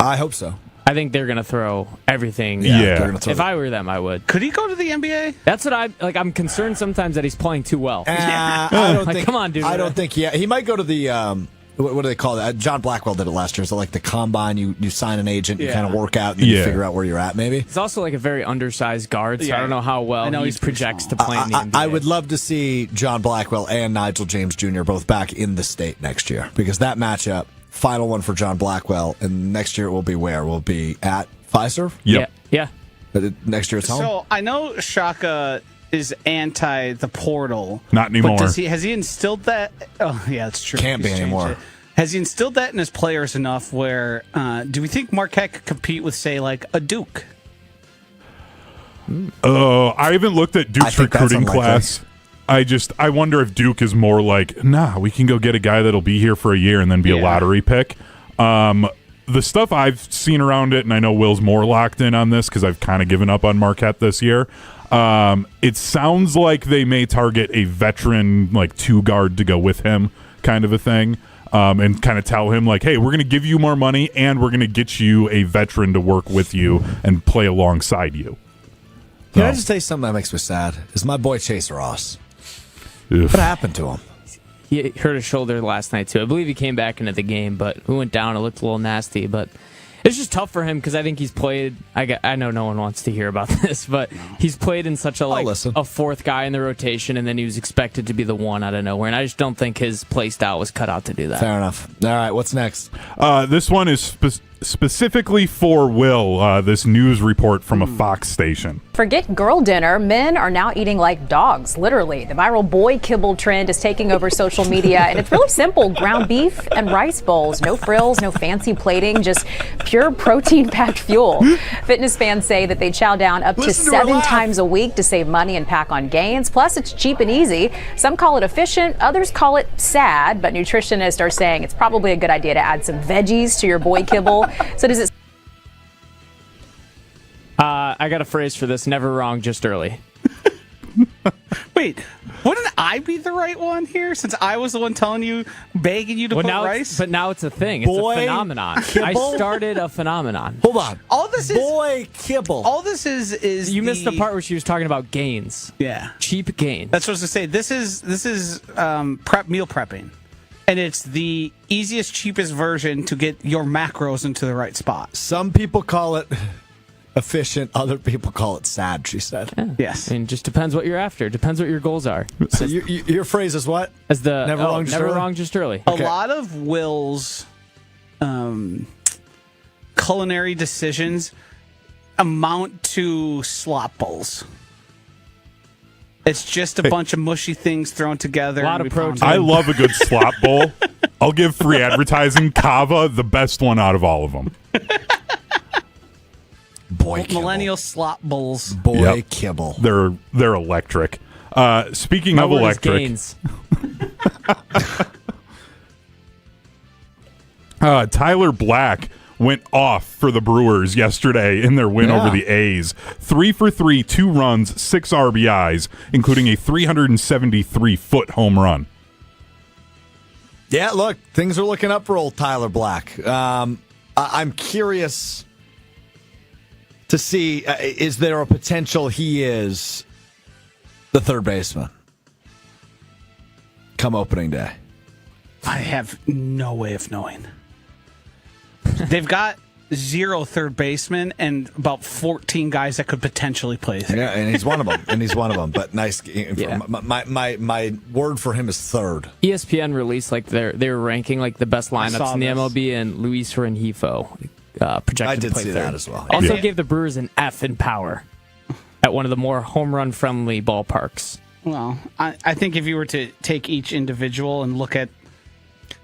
I hope so. I think they're going to throw everything. Yeah. They're gonna throw If I were them, I would. Could he go to the NBA? That's what I'm concerned sometimes that he's playing too well. I don't Like, think. come on, dude. I don't think. Yeah, he might go to the. What do they call that? John Blackwell did it last year. So like the combine, you sign an agent, you kind of work out, and then you figure out where you're at. Maybe He's also like a very undersized guard, so I don't know how well he projects to play in the NBA. I would love to see John Blackwell and Nigel James Jr. both back in the state next year because that matchup, final one for John Blackwell, and next year it will be where? Will be at Fiserv? Yep. Yeah. But next year it's home. So I know Shaka is anti the portal. Not anymore. But has he instilled that? Oh, yeah, that's true. Can't be He's changed anymore. it. Has he instilled that in his players enough where, do we think Marquette could compete with, say, like a Duke? I haven't looked at I Duke's think that's recruiting unlikely. class. I wonder if Duke is more like, nah, we can go get a guy that'll be here for a year and then be a lottery pick. The stuff I've seen around it, and I know Will's more locked in on this because I've kind of given up on Marquette this year. It sounds like they may target a veteran, like 2-guard to go with him, kind of a thing, and kind of tell him like, hey, we're going to give you more money and we're going to get you a veteran to work with you and play alongside you. Can I just tell you something that makes me sad? Is my boy Chase Ross. Oof. What happened to him? He hurt his shoulder last night, too. I believe he came back into the game, but we went down. It looked a little nasty, but it's just tough for him because I think he's played. I know no one wants to hear about this, but he's played in such a fourth guy in the rotation, and then he was expected to be the one out of nowhere, and I just don't think his play style was cut out to do that. Fair enough. All right, what's next? This one is specifically for Will, this news report from a Fox station. Forget girl dinner. Men are now eating like dogs, literally. The viral boy kibble trend is taking over social media, and it's really simple. Ground beef and rice bowls. No frills, no fancy plating, just pure protein-packed fuel. Fitness fans say that they chow down up to 7 times a week to save money and pack on gains. Plus, it's cheap and easy. Some call it efficient, others call it sad, but nutritionists are saying it's probably a good idea to add some veggies to your boy kibble. So does it... I got a phrase for this. Never wrong, just early. Wait, wouldn't I be the right one here since I was the one telling you, begging you to put rice? But now it's a thing. It's Boy a phenomenon. kibble? I started a phenomenon. Hold on. All this is Boy kibble. All this is You missed the part where she was talking about gains. Yeah, Cheap gains. that's what I was to say. This is meal prepping, and it's the easiest, cheapest version to get your macros into the right spot. Some people call it efficient. Other people call it sad, she said. Yeah. Yes. I mean, just depends what you're after. Depends what your goals are. So your phrase is what? As the Never wrong, just early? wrong, just early. A lot of Will's culinary decisions amount to slop bowls. It's just a bunch of mushy things thrown together. A lot and of we pound protein. I love a good slop bowl. I'll give free advertising. Kava, the best one out of all of them. Boy kibble. millennial slop bowls. Boy Yep. kibble. They're electric. Speaking My of word is electric, gains. Tyler Black went off for the Brewers yesterday in their win over the A's. 3 for 3, 2 runs, 6 RBIs, including a 373-foot home run. Yeah, look, things are looking up for old Tyler Black. I'm curious to see, is there a potential he is the third baseman come opening day? I have no way of knowing. They've got 0 third basemen and about 14 guys that could potentially play there. Yeah, and he's one of them. But nice. Yeah. My word for him is third. ESPN released they were ranking the best lineups in the MLB, and Luis Rengifo projected I did to play see third. that as well. Also gave the Brewers an F in power at one of the more home run friendly ballparks. Well, I think if you were to take each individual and look at,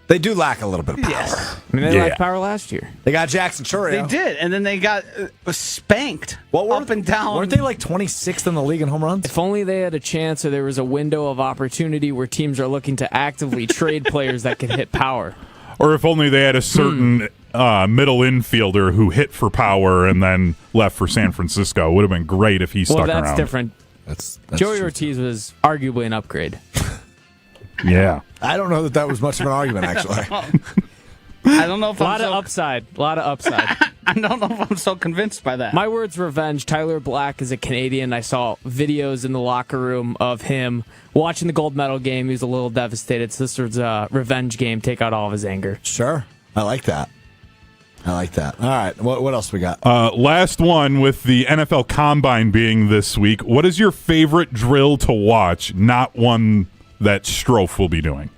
they do lack a little bit of power. yes, I mean, they lacked power last year. They got Jackson Chourio. they did, and then they got spanked up and down. Weren't they 26th in the league in home runs? If only they had a chance, or there was a window of opportunity where teams are looking to actively trade players that can hit power. Or if only they had a certain middle infielder who hit for power and then left for San Francisco. It would have been great if he stuck around. Well, that's different. That's Joey true. Ortiz was arguably an upgrade. Yeah. I don't know that was much of an argument, actually. I don't know if A lot of upside. I don't know if I'm so convinced by that. My word's revenge. Tyler Black is a Canadian. I saw videos in the locker room of him watching the gold medal game. He was a little devastated. So this was a revenge game. Take out all of his anger. Sure. I like that. All right. What else we got? Last one with the NFL Combine being this week. What is your favorite drill to watch? Not one that Strouf will be doing.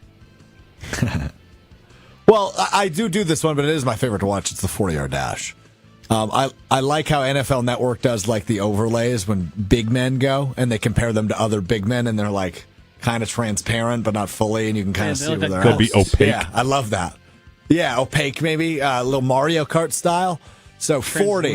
Well, I do this one, but it is my favorite to watch. It's the 40-yard dash. I like how NFL Network does the overlays when big men go, and they compare them to other big men, and they're kind of transparent, but not fully, and you can kind of see where they're at. They'll be opaque. Yeah, I love that. Yeah, opaque maybe, a little Mario Kart style. So 40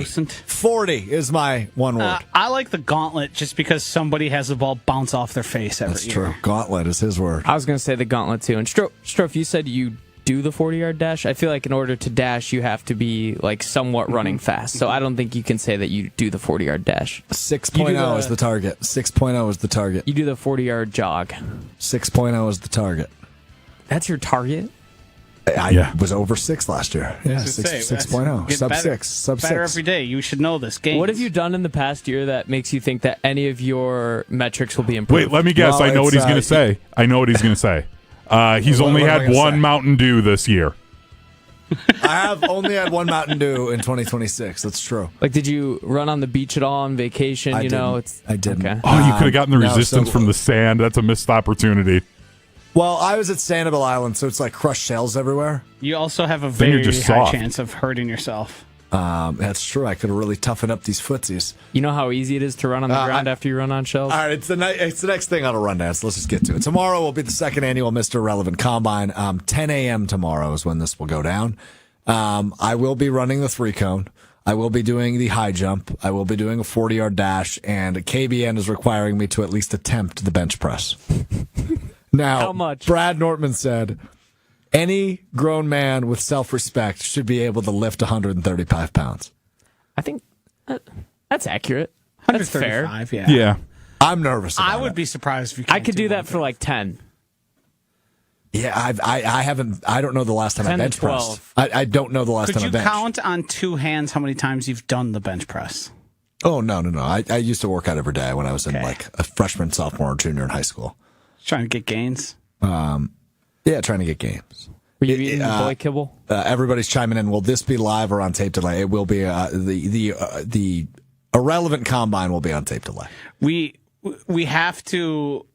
is my one word. I like the gauntlet just because somebody has the ball bounce off their face every That's year. true. Gauntlet is his word. I was going to say the gauntlet too. And Strouf, you said you do the 40-yard dash. I feel like in order to dash, you have to be somewhat running fast. So I don't think you can say that you do the 40-yard dash. 6.0 is the target. 6.0 is the target. You do the 40-yard jog. 6.0 is the target. That's your target? I was over 6 last year. Yeah, 6.0. Get Sub better. 6. Sub Better 6. every day. You should know this game. What have you done in the past year that makes you think that any of your metrics will be improved? Wait, let me guess. Well, I know what he's going to say. He's only had one Mountain Dew this year. I have only had one Mountain Dew in 2026. That's true. Did you run on the beach at all on vacation? I didn't. Okay. Oh, you could have gotten the resistance from the sand. That's a missed opportunity. Well, I was at Sanibel Island, so it's crushed shells everywhere. You also have a Then you're very just high soft. chance of hurting yourself. That's true. I could have really toughened up these footsies. You know how easy it is to run on the ground after you run on shells? All right, it's the next thing on a rundown, so let's just get to it. Tomorrow will be the second annual Mr. Relevant Combine. 10 a.m. tomorrow is when this will go down. I will be running the 3-cone. I will be doing the high jump. I will be doing a 40-yard dash, and KBN is requiring me to at least attempt the bench press. Now, how much? Brad Nortman said, any grown man with self-respect should be able to lift 135 pounds. I think that's accurate. That's fair. 135, yeah. Yeah. I'm nervous about I would it. be surprised if you can't I could do that for 10. Yeah, I haven't. I don't know the last time I 10 to bench 12. pressed. I don't know the last Could time you I benched. count on 2 hands how many times you've done the bench press? Oh no. I used to work out every day when I was in a freshman, sophomore, or junior in high school. Trying to get gains? Yeah, trying to get games. Were you eating the boy kibble? Everybody's chiming in. Will this be live or on tape delay? It will be. The irrelevant combine will be on tape delay. We have to,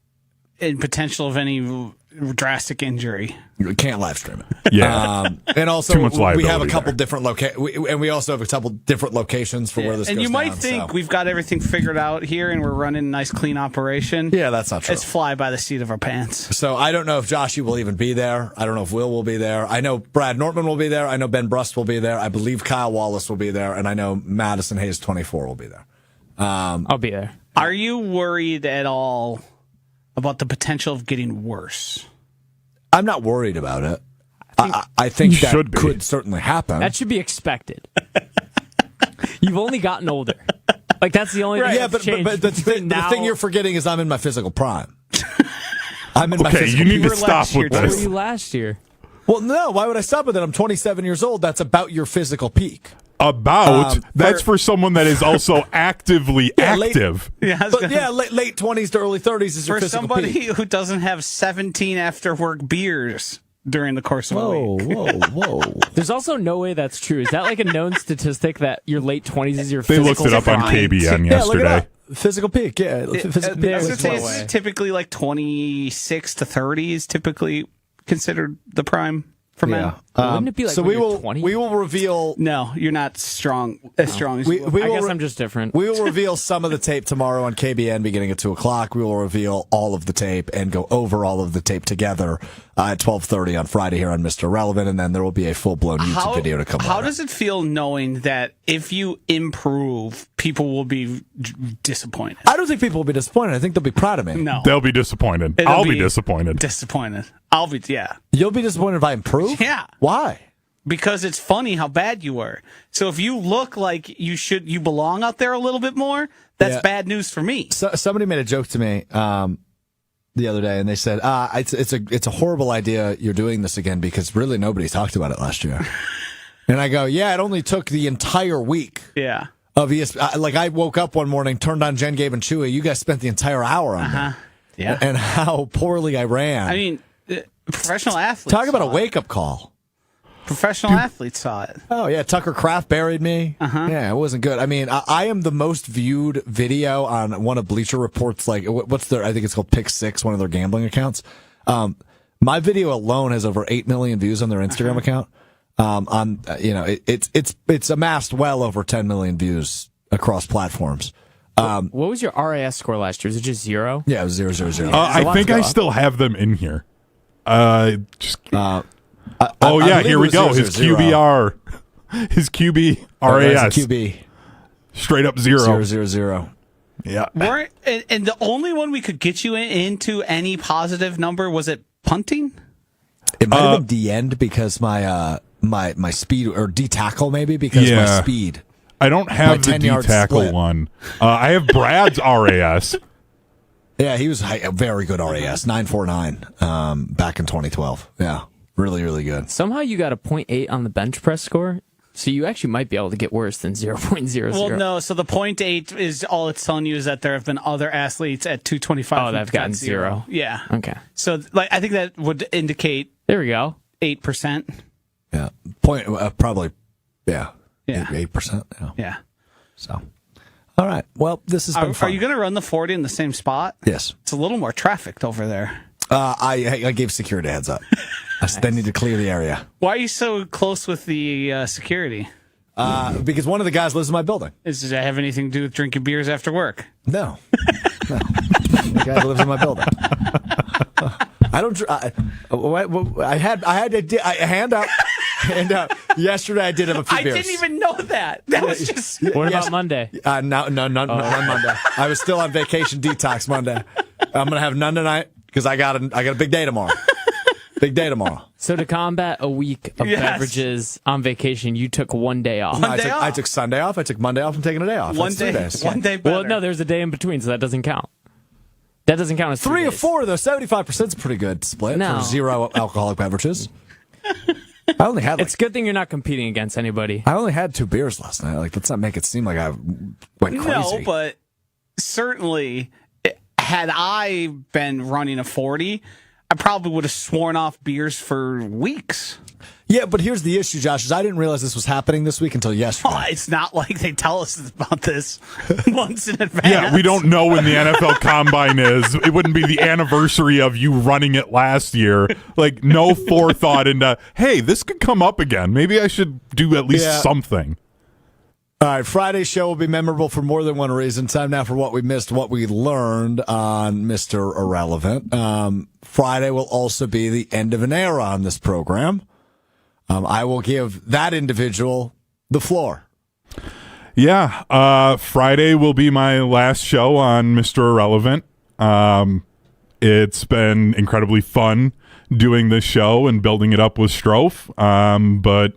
in potential of any drastic injury. You can't live stream it. Yeah. And also, Too much we have a liability couple there. different and we also have a couple different locations for where this and goes you might down, think so. we've got everything figured out here and we're running a nice clean operation. Yeah, that's not true. It's fly by the seat of our pants. So I don't know if Joshy will even be there. I don't know if Will be there. I know Brad Nortman will be there. I know Ben Brust will be there. I believe Kyle Wallace will be there. And I know Madison Hayes 24 will be there. I'll be there. Are you worried at all about the potential of getting worse? I'm not worried about it. I think You that should be. could certainly happen. That should be expected. You've only gotten older. That's the only thing Yeah, that's but changed the between thing now. you're forgetting is I'm in my physical prime. I'm in my Okay, physical you need to were stop last year, with Where were this. you last year? Well, no. Why would I stop with it? I'm 27 years old. That's about your physical peak. That's for someone that is also actively active. Late 20s to early 30s is your for physical somebody peak. who doesn't have 17 after work beers during the course of a week. Whoa. There's also no way that's true. Is that like a known statistic that your late 20s is your They physical looked it up on peak? KBN Yeah, look it yesterday. up. Physical peak, yeah. Physical peak. I was gonna say no way. it's typically like 26 to 30 is typically considered the prime for men. Wouldn't it be like so when we you're will 20? we will reveal No, you're not as strong as we you. will I guess re- I'm just different. we will reveal some of the tape tomorrow on KBN beginning at 2:00. We will reveal all of the tape and go over all of the tape together at 12:30 on Friday here on Mr. Irrelevant, and then there will be a full-blown YouTube video to come How out. does it feel knowing that if you improve, people will be disappointed? I don't think people will be disappointed. I think they'll be proud of me. No. They'll be disappointed. It'll I'll be disappointed. Disappointed. I'll be, yeah. You'll be disappointed if I improve? Yeah. Why? Because it's funny how bad you were. So if you look like you belong out there a little bit more, that's Yeah. bad news for me. So, somebody made a joke to me the other day, and they said, it's a horrible idea you're doing this again because really nobody talked about it last year. And I go, yeah, it only took the entire week Yeah. of ESPN. Like, I woke up one morning, turned on Jen, Gabe, and Chewy. You guys spent the entire hour on that. Yeah. And how poorly I ran. I mean, professional athletes. Talk about a saw it. wake-up call. Professional athletes saw it. Oh, yeah, Tucker Kraft buried me. Yeah, it wasn't good. I mean, I am the most viewed video on one of Bleacher Report's, like, what's their, I think it's called Pick Six, one of their gambling accounts. My video alone has over 8 million views on their Instagram account. It's amassed well over 10 million views across platforms. What was your RAS score last year? Was it just 0? Yeah, it was 0. I think I still have them in here. I Here we go. His QBR. His QB RAS. QB. Straight up 0. 0. Yeah. And the only one we could get you into any positive number, was it punting? It might have been D end because my speed, or D tackle maybe because my speed. I don't have the 10 D yard tackle split. one. I have Brad's RAS. Yeah, he was a very good RAS, 949 back in 2012. Yeah, really, really good. Somehow you got a 0.8 on the bench press score, so you actually might be able to get worse than 0.00. Well, no. So the 0.8 is all it's telling you is that there have been other athletes at 225. Oh, they've gotten 0. Yeah. Okay. So I think that would indicate There we go. 8%. Yeah, probably. Yeah, Yeah. 8%. Yeah. So, all right. Well, this has been fun. Are you going to run the 40 in the same spot? Yes. It's a little more trafficked over there. I gave security a heads up. They need to clear the area. Why are you so close with the security? Because one of the guys lives in my building. Does it have anything to do with drinking beers after work? No. The guy lives in my building. I don't. I had a handout. Yesterday I did have a few beers. I didn't even know that. That was just. What about Monday? No, not Monday. I was still on vacation detox Monday. I'm gonna have none tonight because I got a big day tomorrow. Big day tomorrow. So to combat a week of beverages on vacation, you took one day off. I took Sunday off. I took Monday off. I'm taking a day off. One That's day. 3 days. One day better. Well, no, there's a day in between, so that doesn't count. That doesn't count as 3 or days. 4 though. 75% is a pretty good split No. for 0 alcoholic beverages. I only had. It's a good thing you're not competing against anybody. I only had 2 beers last night. Like, let's not make it seem like I went crazy. No, but certainly, had I been running a 40, I probably would have sworn off beers for weeks. Yeah, but here's the issue, Josh, is I didn't realize this was happening this week until yesterday. Oh, it's not like they tell us about this months in advance. Yeah, we don't know when the NFL Combine is. It wouldn't be the anniversary of you running it last year. Like, no forethought into, hey, this could come up again. Maybe I should do at least something. All right, Friday's show will be memorable for more than one reason. Time now for what we missed, what we learned on Mr. Irrelevant. Friday will also be the end of an era on this program. I will give that individual the floor. Yeah, Friday will be my last show on Mr. Irrelevant. It's been incredibly fun doing this show and building it up with Strouf, but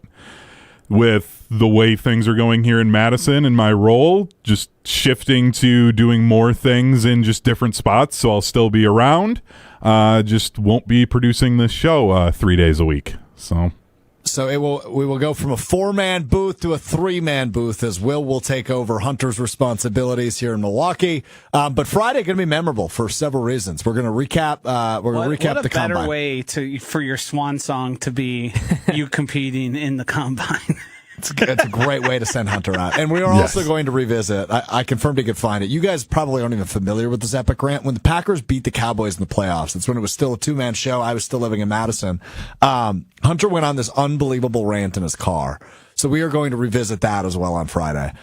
with the way things are going here in Madison and my role, just shifting to doing more things in just different spots, so I'll still be around. Just won't be producing this show 3 days a week. So we will go from a 4-man booth to a 3-man booth as will take over Hunter's responsibilities here in Milwaukee. But Friday going to be memorable for several reasons. We're going to recap. What the a better combine. way for your swan song to be you competing in the combine. It's a great way to send Hunter out. And we are also going to revisit. I confirmed he could find it. You guys probably aren't even familiar with this epic rant. When the Packers beat the Cowboys in the playoffs, it's when it was still a 2-man show. I was still living in Madison. Hunter went on this unbelievable rant in his car. So we are going to revisit that as well on Friday,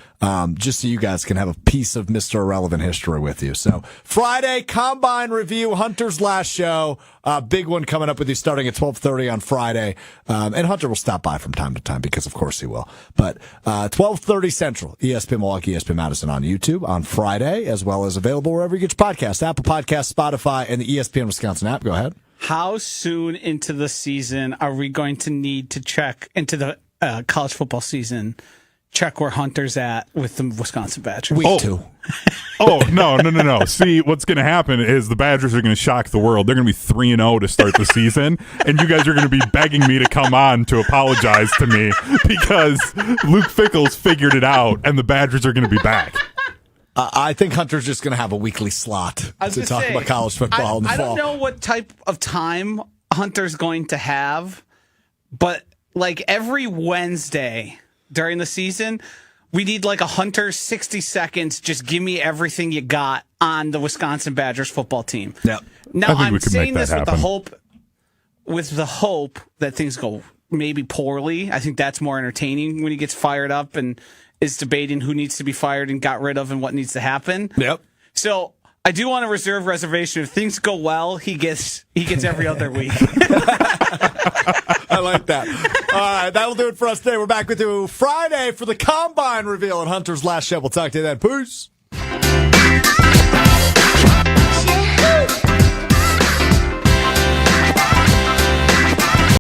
just so you guys can have a piece of Mr. Irrelevant history with you. So Friday, Combine Review, Hunter's last show. Big one coming up with you starting at 12:30 on Friday. And Hunter will stop by from time to time because, of course, he will. But 12:30 Central, ESPN Milwaukee, ESPN Madison on YouTube on Friday, as well as available wherever you get your podcasts, Apple Podcasts, Spotify, and the ESPN Wisconsin app. Go ahead. How soon into the season are we going to need to check into the college football season, check where Hunter's at with the Wisconsin Badgers? Week 2. No. See, what's going to happen is the Badgers are going to shock the world. They're going to be 3-0 to start the season, and you guys are going to be begging me to come on to apologize to me because Luke Fickell's figured it out, and the Badgers are going to be back. I think Hunter's just going to have a weekly slot to talk about college football in the fall. I don't know what type of time Hunter's going to have, but like every Wednesday during the season, we need like a Hunter 60 seconds. Just give me everything you got on the Wisconsin Badgers football team. Yep. Now I'm saying this with the hope that things go maybe poorly. I think that's more entertaining when he gets fired up and is debating who needs to be fired and got rid of and what needs to happen. Yep. So I do want to reserve reservation. If things go well, he gets every other week. I like that. All right, that'll do it for us today. We're back with you Friday for the Combine reveal at Hunter's last show. We'll talk to you then. Peace.